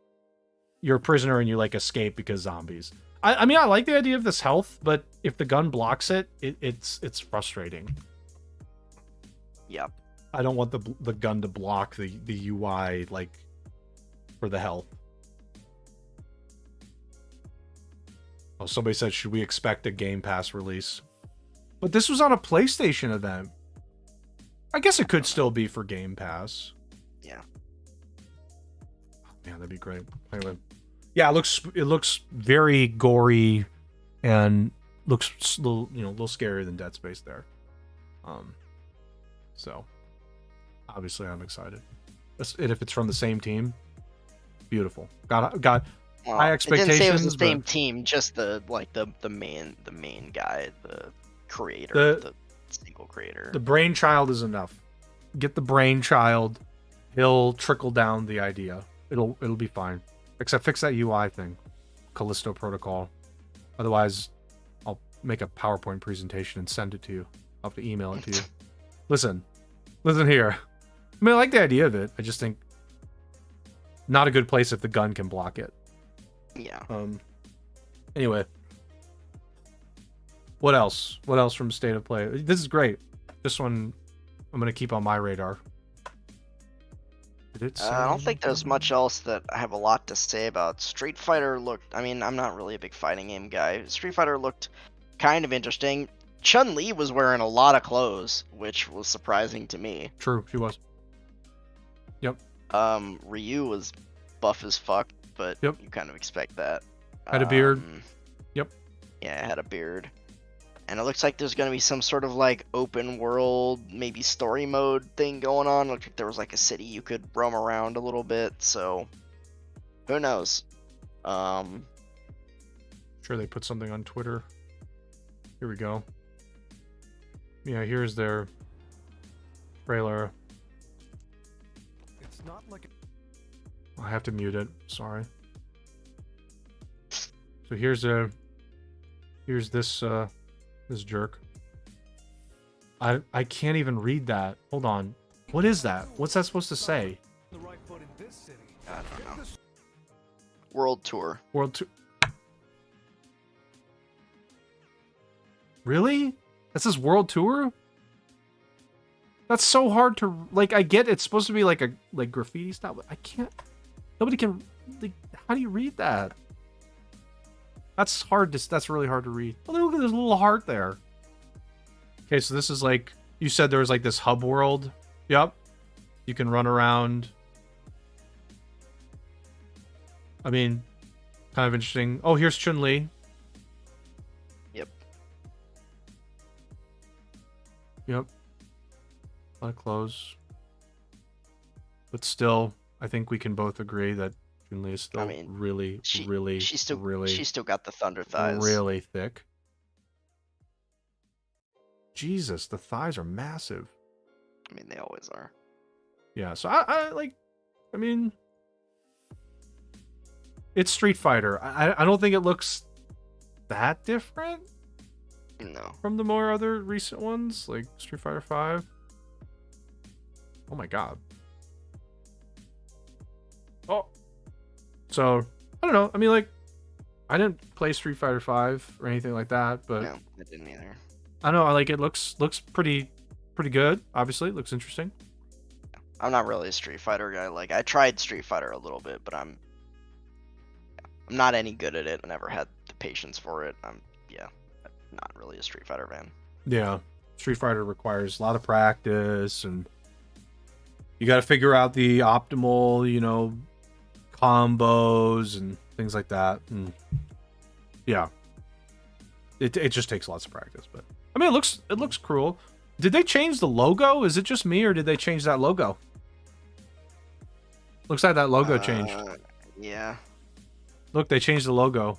You're a prisoner and you like escape because zombies. I mean I like the idea of this health, but if the gun blocks it, it's frustrating. Yep. I don't want the gun to block the UI like for the health. Oh, somebody said, should we expect a Game Pass release? But this was on a PlayStation event. I guess it could still be for Game Pass. Yeah. Man, that'd be great. Anyway, yeah, it looks very gory and looks a little scarier than Dead Space there. So obviously I'm excited. And if it's from the same team, beautiful. Got high expectations. It didn't say it was the same team, just the main guy, the creator, the single creator. The brainchild is enough. Get the brainchild. He'll trickle down the idea. It'll be fine. Except fix that UI thing, Callisto Protocol. Otherwise, I'll make a PowerPoint presentation and send it to you. I'll have to email it to you. Listen here. I mean, I like the idea of it. I just think not a good place if the gun can block it. Yeah. Anyway. What else? What else from State of Play? This is great. This one I'm going to keep on my radar. Did it say I don't think there's much else that I have a lot to say about. Street Fighter looked... I mean, I'm not really a big fighting game guy. Street Fighter looked kind of interesting. Chun-Li was wearing a lot of clothes, which was surprising to me. True, she was. Yep. Ryu was buff as fuck, but yep. You kind of expect that. Had a beard. Yep. Yeah, had a beard. And it looks like there's going to be some sort of like open world, maybe story mode thing going on. It looked like there was like a city you could roam around a little bit, so who knows? Sure, they put something on Twitter. Here we go. Yeah, here's their trailer. It's not like I have to mute it. Sorry. So here's this this jerk. I can't even read that. Hold on. What is that? What's that supposed to say? I don't know. World Tour. World Tour. Really? This is World Tour? That's so hard to like. I get it's supposed to be like graffiti style, but I can't. Nobody can. Like, how do you read that? That's hard to. That's really hard to read. Oh, look at this little heart there. Okay, so this is like you said. There was like this hub world. Yep. You can run around. I mean, kind of interesting. Oh, here's Chun-Li. Yep. Yep. A lot of clothes. But still, I think we can both agree that Chun-Li is still she's still got the thunder thighs. Really thick. Jesus, the thighs are massive. I mean, they always are. Yeah, so I mean, it's Street Fighter. I don't think it looks that different. No. from the more other recent ones, like Street Fighter 5. Oh my god. Oh. So, I don't know. I mean, like, I didn't play Street Fighter 5 or anything like that, but No, I didn't either. I don't know. Like, it looks pretty good. Obviously, it looks interesting. I'm not really a Street Fighter guy. Like, I tried Street Fighter a little bit, but I'm not any good at it. I never had the patience for it. I'm not really a Street Fighter fan. Yeah, Street Fighter requires a lot of practice, and you got to figure out the optimal, combos and things like that. And yeah, it just takes lots of practice. But I mean, it looks cool. Did they change the logo? Is it just me, or did they change that logo? Looks like that logo changed. Yeah. Look, they changed the logo.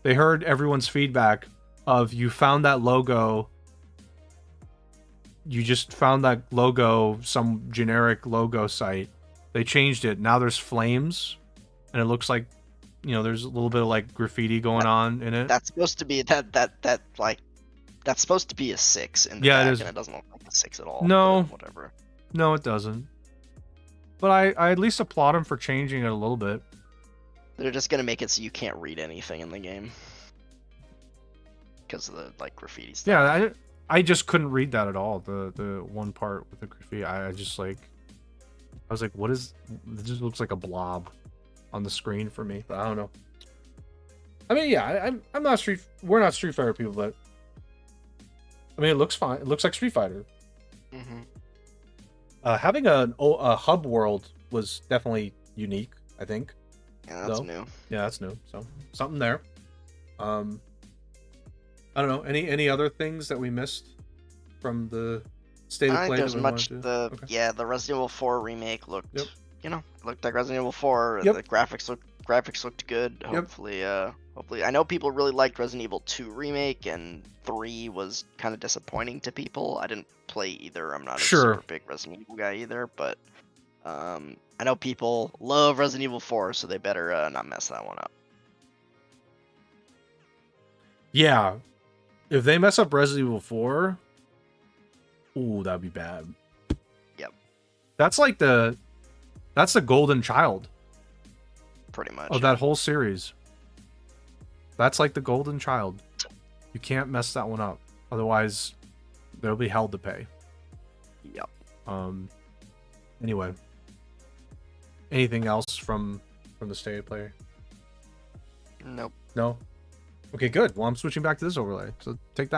They heard everyone's feedback of you found that logo. You just found that logo, some generic logo site. They changed it. Now there's flames, and it looks like, there's a little bit of like graffiti going on in it. That's supposed to be that's supposed to be a 6 in the Yeah, back, it is. and it doesn't look like a 6 at all. No. But whatever. No, it doesn't. But I at least applaud them for changing it a little bit. They're just gonna make it so you can't read anything in the game because of the graffiti stuff. Yeah, I just couldn't read that at all. The one part with the graffiti, I was like, what is? It just looks like a blob on the screen for me. But I don't know. I mean, yeah, I'm not we're not Street Fighter people, but I mean, it looks fine. It looks like Street Fighter. Mm-hmm. Having a hub world was definitely unique, I think. Yeah, that's new. Yeah, that's new. So something there. I don't know. Any other things that we missed from the state of I play? think there's that we much wanted to... Okay. the Resident Evil 4 remake looked, Yep. Looked like Resident Evil 4. Yep. The graphics looked good. Yep. Hopefully, I know people really liked Resident Evil 2 remake, and 3 was kind of disappointing to people. I didn't play either. I'm not a super big Resident Evil guy either, but I know people love Resident Evil 4, so they better not mess that one up. Yeah. If they mess up Resident Evil 4, ooh, that'd be bad. Yep. That's the golden child Pretty much. of that whole series. That's like the golden child. You can't mess that one up. Otherwise, there'll be hell to pay. Yep. Anyway. Anything else from the state of play? Nope. No? Okay, good. Well, I'm switching back to this overlay. So take that.